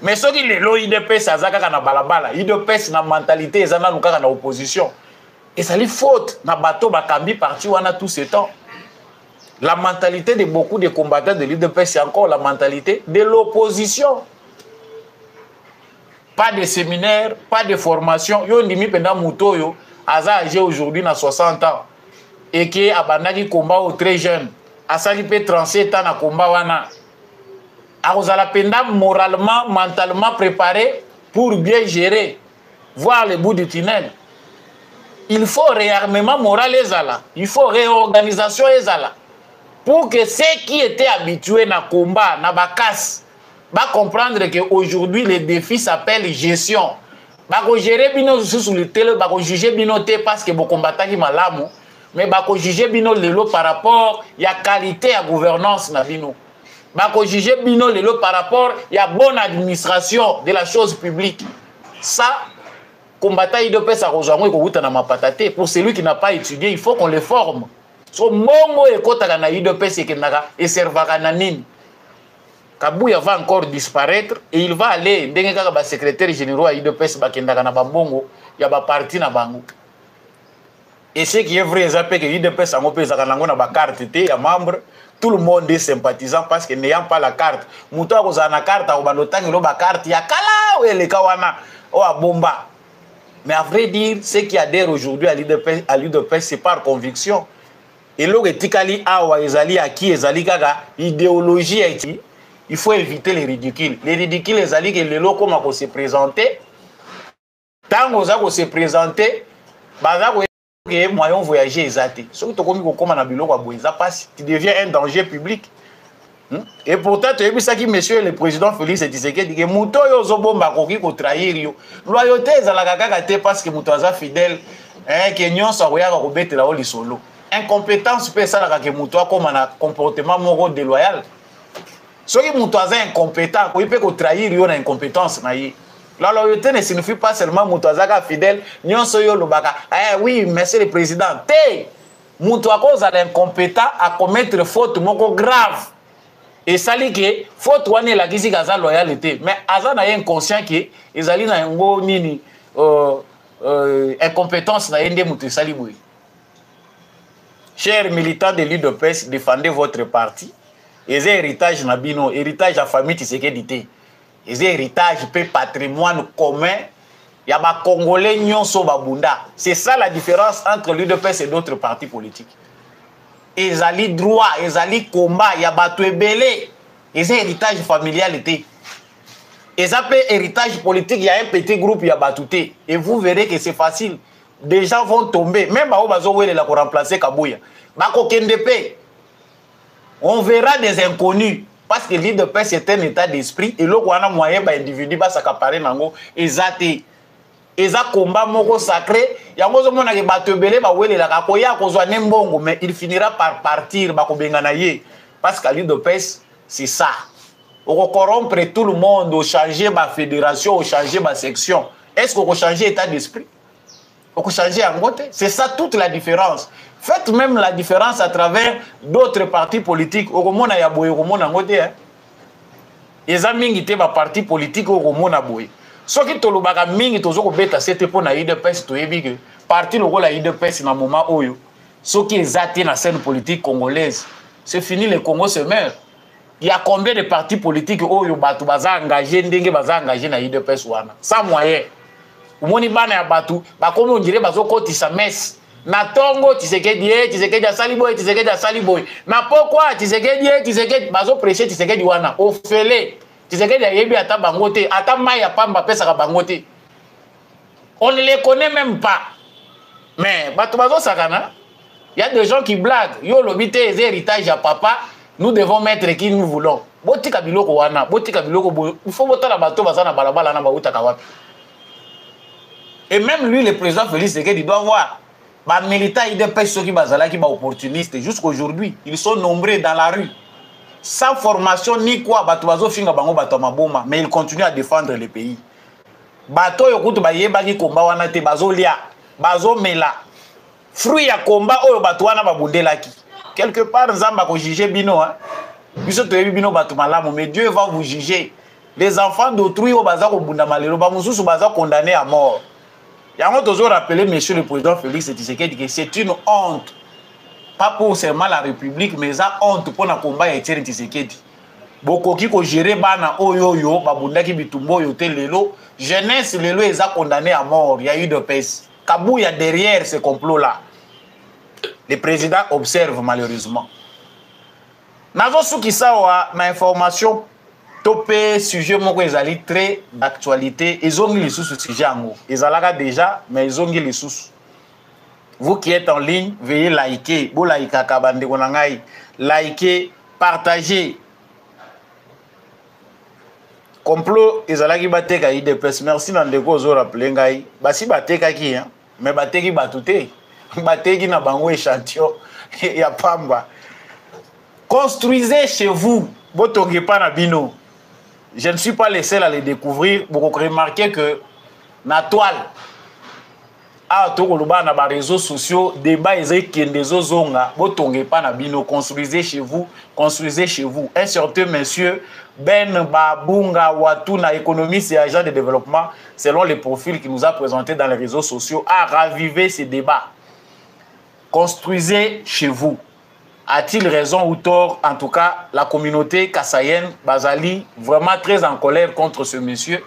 Mais soki lelo UDPS azaka na balabala, UDPS na mentalité ezana lukaka na opposition. Et ça lui faute na bateau bakambi parti wana tout ce temps. La mentalité de beaucoup de combattants de l'UDPS c'est encore la mentalité de l'opposition. Pas de séminaire, pas de formation. Yo ndimi penda mutoyo aza âgé aujourd'hui na 60 ans. Et qui abandaki combat au très jeune. Asali pe 37 ans na combat wana. Azala penda moralement, mentalement préparé pour bien gérer, voir le bout du tunnel. Il faut réarmement moral ezala. Il faut réorganisation ezala. Pour que ceux qui étaient habitués na combat, na bakas, va comprendre qu'aujourd'hui, le défi s'appelle gestion. Bako gérer bino sur le télé, bako juger bino té parce que bo combattant qui malamu, mais bako juger bino lelo par rapport ya qualité à gouvernance na bino. Bako juger bino lelo par rapport ya bonne administration de la chose publique. Ça, combattant il doit ça rejoindre ko na mapatate. Pour celui qui n'a pas étudié, il faut qu'on le forme. So mongo ekota na UDPS kenaka et servaka na nini. Kabouya va encore disparaître et il va aller ndenge kaka ba secrétaire général à UDPS bakendaka na bambongo ya ba parti na bango. Et ce qui est vrai c'est que UDPS ango pezaka nango na ba carte té ya membre, tout le monde est sympathisant parce que n'ayant pas la carte, muto akoza na carte au balotangi lo ba carte ya kala ou le kawana o abomba. Mais à vrai dire, ce qui adhère aujourd'hui à l'UDPS c'est par conviction. Et l'autre tikali awa ezali aki ezali kaka idéologie eti. Il faut éviter les ridicules. Les ridicules, les alliés, les locaux qui se présenter. Tant qu'on se présenter, les moyens de voyager exactés. Ce qui tu deviens un danger public. Et pourtant, tu as vu ça qui, monsieur le président Félix Tshisekedi dit que Mouto Yozobomba Koki ko trahir yo. Loyauté ezalaka kaka te parce que Mouto aza fidèle, que nyon sa roya ko bete la oli solo. Incompétence peut ça la que Mouto comme un comportement moral déloyal. Si vous êtes incompétent, vous pouvez trahir une incompétence. La loyauté ne signifie pas seulement que vous êtes fidèle. Oui, monsieur le président. Vous êtes incompétent à commettre faute grave. Et ça dit que faute est la qui est loyauté. Mais vous êtes inconscient que vous avez une incompétence. Chers militants de l'UDPS, défendez votre parti. Et c'est héritage nabino, héritage à famille Tshisekedi. Et c'est héritage pe patrimoine commun. Il y a des Congolais nyonso babunda. C'est ça la différence entre l'UDPS et d'autres partis politiques. Ils ont droit, ils ont combat, il y a des belé. Et c'est héritage familial. Et ça peut héritage politique, il y a un petit groupe, il y a batouté. Et vous verrez que c'est facile. Des gens vont tomber. Même à Obazowe, pour remplacer Kabouya. Bako Kendepe. On verra des inconnus. Parce que l'UDPS est un état d'esprit. Et là, on a moyen d'individu qui s'accaparer nango. Ezate. Eza combat moko sacré. Yango zo mona ke batebele ba wele la kakoya kozwa nembongo. Mais il finira par partir. Bako benganaye. Parce que l'UDPS, c'est ça. On corrompre tout le monde. On changer ma fédération. On changer ma section. Est-ce qu'on peut changer état d'esprit? On peut changer en côté. C'est ça toute la différence. Faites même la différence à travers d'autres partis politiques. Au Romona ya boye, au Romona ngote. Les amis qui ba parti politique au Romona boye. Ce qui te l'obaka mingi tozo beta c'était pour na UDPS to yebi que parti logo la UDPS na moment oyo. Ce qui est athée na scène politique congolaise. C'est fini, le Congo se meurt. Il y a combien de partis politiques oyo batu baza engagé ndenge baza engagé na UDPS wana sans moyen. Umoni bana ya batu ba komi on dirait bazo kotisa messe. Na tongo Tshisekedi asali boy na pourquoi Tshisekedi bazo prêcher Tshisekedi wana ofele Tshisekedi yebi ata bangote ata mai ya pamba pesa ka bangote. On ne les connaît même pas. Mais batu bazo sakana, il y a des gens qui blaguent. Yo lobité héritage à papa, nous devons mettre qui nous voulons. botika biloko wana botika biloko il faut botala bato bazana balabala na bautaka wapi. Et même lui, le président Félix Tshisekedi, il doit voir. Les militants IDPS, ceux qui sont opportunistes, jusqu'aujourd'hui, ils sont nombreux dans la rue. Sans formation ni quoi, mais ils continuent à défendre le pays. Bato yokutu bayebaki komba wana te bazolia, bazomela. Fruit ya komba oyo bato wana babundelaki. Quelque part, Nzamba ko juger bino, hein. Biso toyebi bino bato malamu, mais Dieu va vous juger. Les enfants d'autrui au baza ko bunda malelo, ba mususu baza condamné à mort. Il y a toujours rappelé, monsieur le président Félix Tshisekedi, que c'est une honte. Pas pour seulement la République, mais ça honte pour le combat de Tshisekedi. Beaucoup qui ont géré bana oyoyo, babunda ki bitumbo yote lelo, jeunesse lelo est condamné à mort. Il y a eu de pèse. Kabou, il y a derrière ce complot-là. Le président observe malheureusement. Nazo souki sawa na information topé sujet moko ezali très d'actualité, ils ont les sous sujet ango. Ils allaga déjà mais ils ont les sous. Vous qui êtes en ligne, veuillez liker, bo like kabande konangai, liker, partager. Complot ezalaki bateka IDPS. Merci Nandeko zo rappeler ngai. Basi bateka ki hein, mais bateki batute. Bateki na bango échantillon ya pamba. Construisez chez vous, botonge pas na bino. Je ne suis pas le seul à le découvrir. Vous remarquez que na toile, na réseaux sociaux, débat zonga, pas na bino, construisez chez vous, construisez chez vous. Un certain monsieur, Ben Babunga Watuna, économiste et agent de développement, selon les profils qu'il nous a présentés dans les réseaux sociaux, a ravivé ces débats. Construisez chez vous. A-t-il raison ou tort? En tout cas, la communauté kassaïenne, Bazali, vraiment très en colère contre ce monsieur,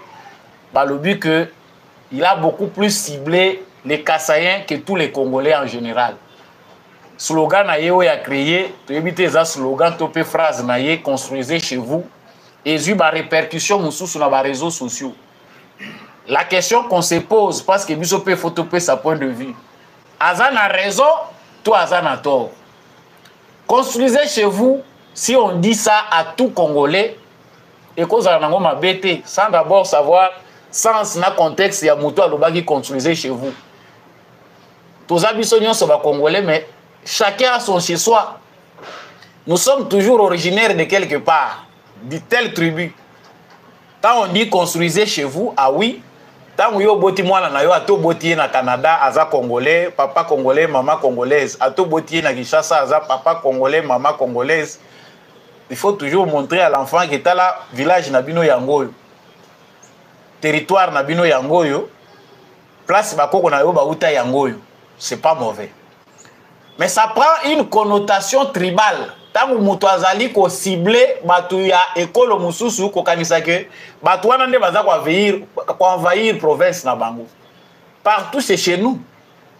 par le but qu'il a beaucoup plus ciblé les Kassaïens que tous les Congolais en général. Slogan Naye a créé, tu évites ça slogan, topé phrase Naye, construisez chez vous, et il y a eu des répercussions sur les réseaux sociaux. La question qu'on se pose, parce que Bissopé faut topé sa point de vue. Azan a raison, toi Azan a tort. Construisez chez vous, si on dit ça à tout Congolais, et qu'on a bêté, sans d'abord savoir, sans le contexte, il y a Moutou Aloba qui construisez chez vous. Tous les habitants sont Congolais, mais chacun a son chez soi. Nous sommes toujours originaires de quelque part, de telle tribu. Quand on dit construisez chez vous, ah oui, tant que vous avez boti na Canada, aza congolais, papa congolais, maman congolaise. Ato boti na Kinshasa, aza papa congolais, maman congolaise. Il faut toujours montrer à l'enfant que dans là village nabino yangoyo, territoire nabino yangoyo, place bakoko na yo ba uta yangoyo. C'est pas mauvais. Mais ça prend une connotation tribale. Tant que mutu azali ko ciblé batu ya ekolo mususu ko kanisa ke batu wana nde baza ko envahir province na bango. Partout c'est chez nous.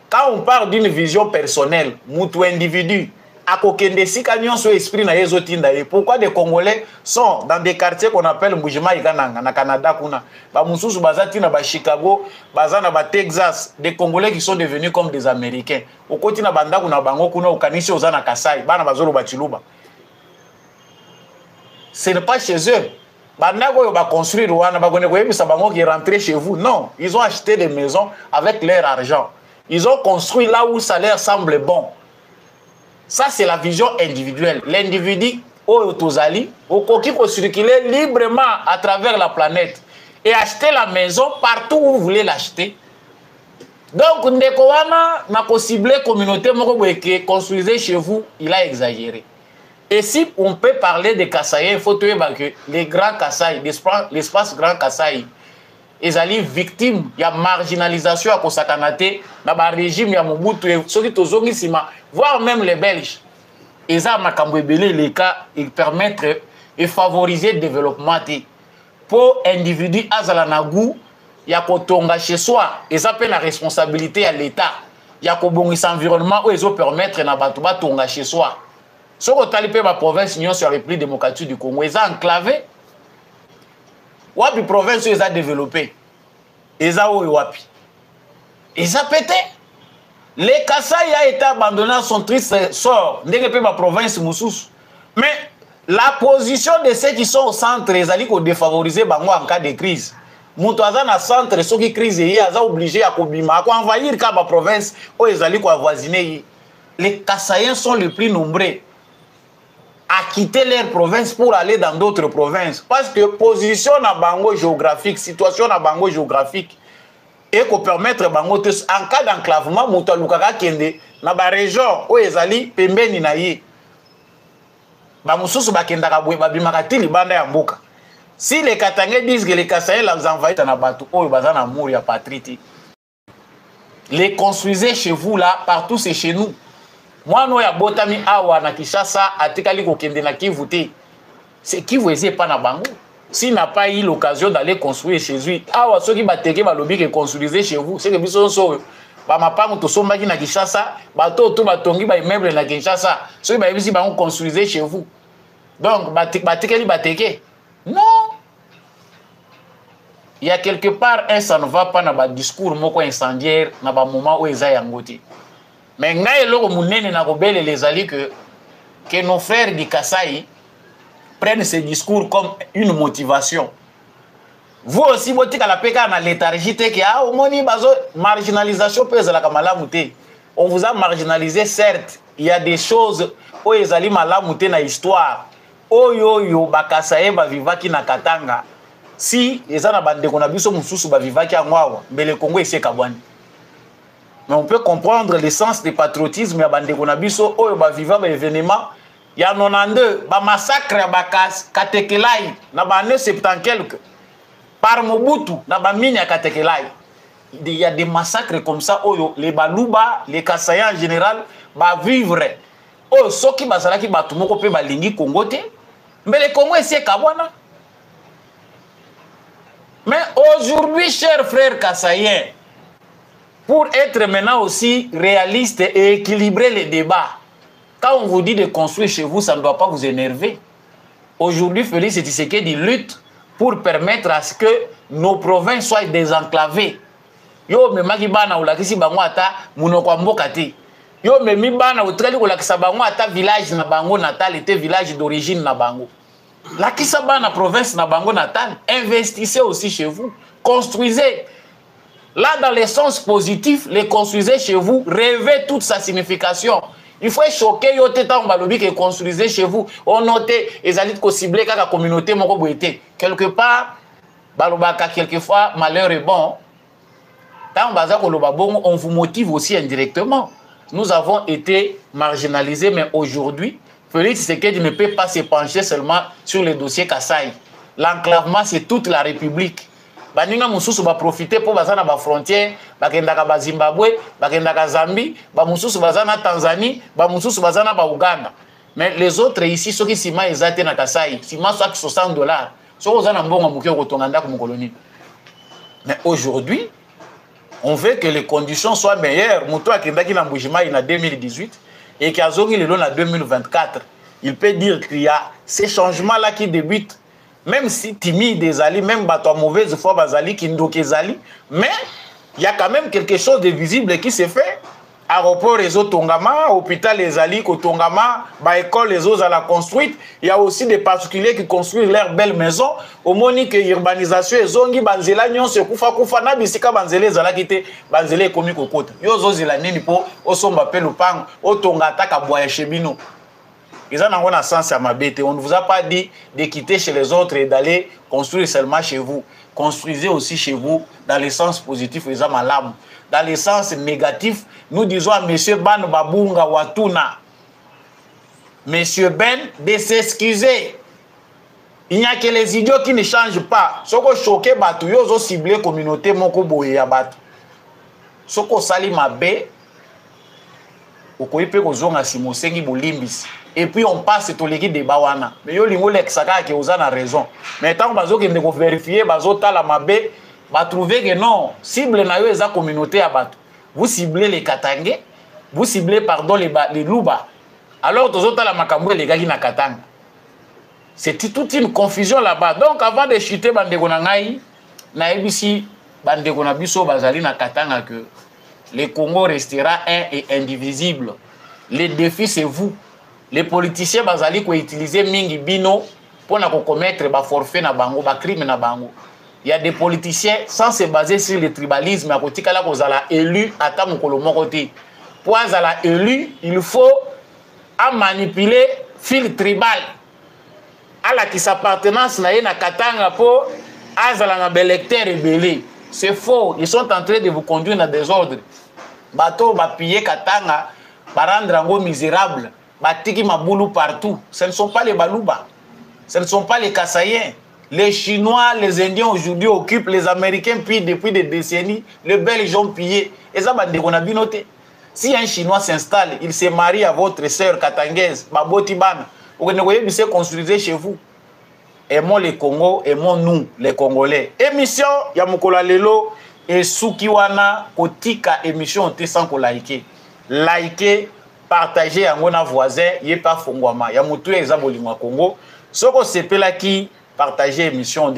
Quand on parle d'une vision personnelle, mutu individu akokende sika nyonso esprit na yezo tinda et pourquoi des Congolais sont dans des quartiers qu'on appelle Mbujima Ikananga na Canada kuna ba mususu bazati na ba Chicago baza na ba Texas, des Congolais qui sont devenus comme des Américains au koti na banda kuna bango kuna ukanishi oza na Kasai bana bazolo bachiluba. Ce n'est pas chez eux. Banda ko ba construire wana ba kone ko yebisa bango qui rentrer chez vous. Non, ils ont acheté des maisons avec leur argent. Ils ont construit là où ça leur semble bon. Ça, c'est la vision individuelle. L'individu, au Tozali, au Koki, peut circuler librement à travers la planète et acheter la maison partout où vous voulez l'acheter. Donc, Ndekowana n'a pas ciblé la communauté qui construisait chez vous, il a exagéré. Et si on peut parler des Kassaïens, il faut que les grands Kassaïs, l'espace Grand Kassaï, ils allaient victimes, il y a marginalisation à Kosakanate, dans le régime, il y a Mobutu, voire même les Belges. Ils ont les cas, ils permettent de favoriser le développement. Pour individu, il y a Kotonga chez soi, ils appellent la responsabilité à l'État. Il y a Kobongis environnement où ils ont permettre de Tonga chez soi. Ce que tu as ma province, sur la République démocratique du Congo, ils ont enclavé. Wapi province ils ont développé. Ils ont wapi. Ils ont pété. Les Kassai a été abandonné à son triste sort. N'est pas ma province Moussous. Mais La position de ceux qui sont au centre, ils allaient défavoriser bango en cas de crise. Mutu aza na centre, ceux qui crise yi aza obligé à kobima, à envahir kaba province, où ils allaient avoisiner. Les Kassaïens sont les plus nombreux à quitter leur province pour aller dans d'autres provinces. Parce que position na bango géographique, situation na bango géographique, et qu'on permettre bango en cas d'enclavement, mutu alukaka kende na ba région où ils allaient pembeni na ye. Bamususu bakendaka boye babimaka ti libanda ya mboka. Si les Katangais disent que les Kassaïens les envahissent dans la bateau, oh, ils ont amour, il y a patrie. Les construisez chez vous là, partout c'est chez nous. Moi, nous, il y a Botami Awa, na Kishasa, à Tekali Kokende na Kivuté. C'est qui vous essaie pas na bango. S'il n'a pas eu l'occasion d'aller construire chez lui, Awa, ceux qui battent, balobi que construisez chez vous, c'est que vous sont ba mapango to sombaki na Kishasa, bateau tout batongi ba immeuble na Kinshasa, ceux qui ba ici ba construisez chez vous. Donc, batekeli bateke. Non. Il y a quelque part un ça ne va pas dans le discours moko incendiaire dans le moment où ils ont yangoté. Mais ngai loko munene na kobele les alliés que nos frères du Kasaï prennent ce discours comme une motivation. Vous aussi vous tika la peka na léthargie te que ah omoni bazo marginalisation pèse la kamalamu te. On vous a marginalisé certes, il y a des choses où ils allaient malamu te na histoire. Oyo yo bakasaye ba vivaki na Katanga. Si eza na bande kona biso mususu ba vivaki angwawa, mbele Congo ese kabwani. Mais on peut comprendre l'essence du patriotisme ya bande kona biso oyo ba viva ba événement ya 92 ba massacre ya bakas Katekelai na ba année 70 quelques par Mobutu na ba mine ya Katekelai. Il y a des massacres comme ça oyo les Baluba, les Kassaïens en général ba vivre. Oh soki bazalaki batu moko pe balingi Congo te. Mais le Congo est kabwana. Mais aujourd'hui, chers frères Kassaïens, pour être maintenant aussi réaliste et équilibrer les débats, quand on vous dit de construire chez vous, ça ne doit pas vous énerver. Aujourd'hui, Félix Tshisekedi lutte pour permettre à ce que nos provinces soient désenclavées. Yo me maki bana ulakisi bango ata munoko mboka te. Yo me mi bana utreli ulakisa bango ata village na bango natal était village d'origine na bango. La Kisaba na province na bango natal, investissez aussi chez vous, construisez. Là, dans le sens positif, les construisez chez vous, rêvez toute sa signification. Il faut choquer yo teta mbalobi que construisez chez vous. On note les alliés ko cibler la communauté moko boité. Quelque part, balobaka quelquefois malheur est bon. Tant baza ko loba bon, on vous motive aussi indirectement. Nous avons été marginalisés, mais aujourd'hui Félix Tshisekedi ne peut pas se pencher seulement sur le dossier Kasaï. L'enclavement, c'est toute la République. Baninga mususu va profiter pour bazana ba frontière, bakendaka ba Zimbabwe, bakendaka Zambie, ba mususu bazana Tanzanie, ba mususu bazana ba Uganda. Mais les autres ici, ceux qui sima ezate na Kasaï, sima soit $60. Ceux qui ont mbongo mukyo kotonganda comme colonie. Mais aujourd'hui, on veut que les conditions soient meilleures. Muto akendaki na Mbujima en 2018. Et qu'il y a en 2024, il peut dire qu'il y a ces changements-là qui débutent, même si timide des alliés, même bateau mauvaise foi bazali, qui n'doke zali, mais il y a quand même quelque chose de visible qui se fait. Aéroport réseau Tongama, hôpital les alliés Tongama, école les autres à la construite. Il y a aussi des particuliers qui construisent leurs belles maisons. Au moni que urbanisation et zongi banzela nyon se kufa na bisika banzele zala kite banzele komi kokota. Yo zo zela nini po osomba pe lupango otonga taka boya chebino. Ils en ont un sens à ma bête. On ne vous a pas dit de quitter chez les autres et d'aller construire seulement chez vous. Construisez aussi chez vous dans le sens positif, les âmes à l'âme. Dans le sens négatif, nous disons à M. Ban Babunga Watuna, M. Ben, de s'excuser. Il n'y a que les idiots qui ne changent pas. Ce qui choqué, ils ont ciblé la communauté. Ce qui sali ma bé, et puis on passe tout les débat wana. Mais yo lingo l'exaka que vous avez raison. Mais tant que vous avez vérifié, vous avez trouvé que non, cible na yo eza communauté à bato. Vous ciblez les Katangais, vous ciblez pardon les Luba. Alors tous autres la makambo les gars qui na Katanga. C'est toute une confusion là-bas. Donc avant de chuter bande konangai na ebisi bande konabiso bazali na Katanga que le Congo restera un et indivisible. Le défi c'est vous. les politiciens bazali ko utiliser mingi bino pour na ko commettre ba forfait na bango ba crime na bango. Il y a des politiciens sans se baser sur le tribalisme à côté kala kozala élu ata mokolo moko te. Pour azala élu, il faut à manipuler fil tribal. À la qui s'appartenance na na katanga po azala na belecteur rebellé. C'est faux, ils sont en train de vous conduire dans des ordres. Bateau ba piller katanga, ba rendre ango misérable, ba tiki maboulou partout. Ce ne sont pas les Balouba. Ce ne sont pas les Kassaïens. Les Chinois, les Indiens aujourd'hui occupent, les Américains pillent depuis des décennies, les Belges ont pillé. Et ça, on a bien noté. Si un Chinois s'installe, il se marie à votre sœur katangaise, Babotibana, vous voyez, c'est construisé chez vous. Aimons les Congos, aimons nous, les Congolais. Émission, Yamukola Lelo, et Sukiwana, Kotika, émission, on sans qu'on like. Liker, partager à mon voisin, il n'y a pas Fongwama. Yamutu et Zabolingwa Congo. Ce qu'on s'appelle là qui partagez l'émission,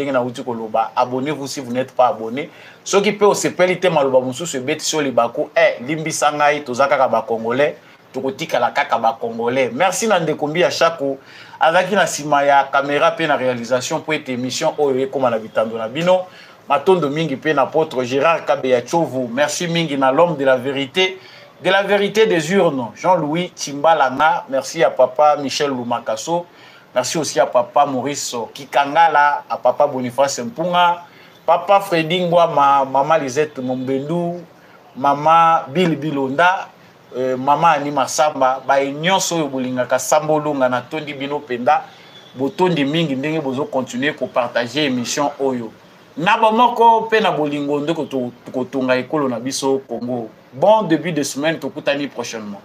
abonnez-vous si vous n'êtes pas abonné. Ce qui peut se peliter maloba musu se bête sur les bako, limbi sangai, tozaka ba congolais, tokotika la kaka ba congolais. Merci Nandekombi à chaque coup. Avec la simaya caméra pe na réalisation pour cette émission oye comme on habite dans bino. Matondo mingi pe na apôtre Gérard Kabeya Chovu. Merci mingi na l'homme de la vérité des urnes, Jean-Louis Timbalanga. Merci à papa Michel Lumakaso. Merci aussi à papa Maurice Kikangala, à papa Boniface Mpunga, papa Freddy Ngwama, maman Lisette Mombendou, maman Bill Bilonda, maman Anima Samba, ba nyonso yo bolingaka sambolunga na tondi bino penda, botondi mingi ndenge bozo continuer ko partager émission oyo. Na bomoko pe na bolingo ndeko to kotonga ekolo na biso Congo. Bon début de semaine, tokutani prochainement.